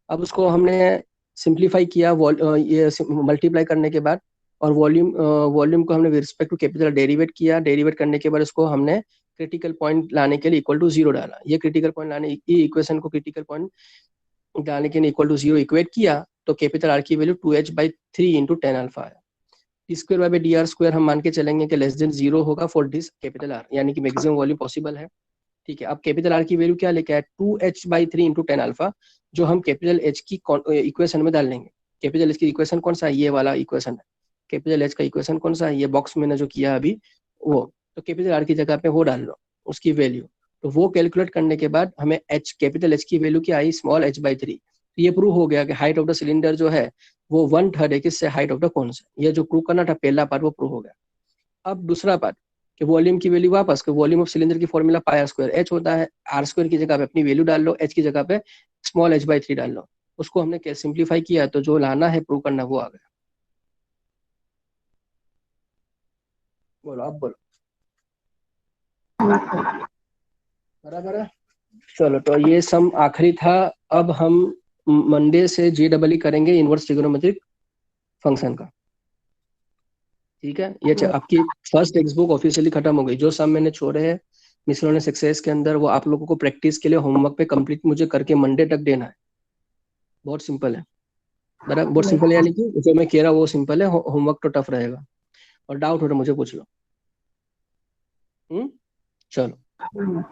अब उसको हमने सिंप्लीफाई किया, ये मल्टीप्लाई करने के बाद, और वॉल्यूम को हमने with respect to capital derivate किया, डेरिवेट करने के बाद उसको हमने क्रिटिकल पॉइंट लाने के लिए इक्वल टू 0 डाला। ये क्रिटिकल पॉइंट लाने, ये इक्वेशन को क्रिटिकल पॉइंट डालने के लिए इक्वल टू 0 इक्वेट किया, तो कैपिटल आर की वैल्यू 2h/3 इंटू 10 अल्फा आया। T square by D r square हम मान के चलेंगे कि लेस देन 0 होगा फॉर दिस कैपिटल आर, यानी कि मैक्सिमम वॉल्यूम पॉसिबल है। ठीक है, अब कैपिटल आर की वैल्यू क्या लेके आए, 2h/3 इंटू 10 अल्फा, जो हम कैपिटल एच की इक्वेशन में डाल लेंगे। कैपिटल एच की इक्वेशन कौन सा है, ये वाला इक्वेशन है। कैपिटल एच का इक्वेशन कौन सा है, ये बॉक्स में जो किया अभी वो, तो कैपिटल आर की जगह पे वो डाल लो उसकी वैल्यू, तो वो कैलकुलेट करने के बाद हमें एच, कैपिटल एच की वैल्यू क्या आई, स्मॉल h/3। ये प्रूव हो गया कि हाइट ऑफ द सिलेंडर जो है वो 1/3 है किससे, हाइट ऑफ द कोन से। ये जो प्रूव करना था पहला पार्ट वो प्रूव हो गया। अब दूसरा पार्ट कि वॉल्यूम की वैल्यू वापस, कि वॉल्यूम ऑफ सिलेंडर की formula pi are square, H होता है, आर स्क्वायर की जगह पे अपनी वैल्यू डाल लो, एच की जगह पे स्मॉल h/3 डाल लो। उसको हमने सिंप्लीफाई किया, तो जो लाना है प्रूव करना वो आ गया। बोलो, अब बोलो, बराबर है। चलो, तो ये सम आखिरी था। अब हम मंडे से JEE करेंगे इनवर्स ट्रिग्नोमेट्रिक फंक्शन का। ठीक है, ये आपकी फर्स्ट टेक्स्ट बुक ऑफिशियली खत्म हो गई। जो सम मैंने छोड़े हैं मिसलेनियस सक्सेस के अंदर, वो आप लोगों को प्रैक्टिस के लिए होमवर्क पे कंप्लीट मुझे करके मंडे तक देना है। बहुत सिंपल है, बराबर, बहुत सिंपल है, यानी कि जो मैं कह रहा हूँ वो सिंपल है, होमवर्क तो टफ रहेगा। और डाउट हो तो मुझे पूछ लो। चलो।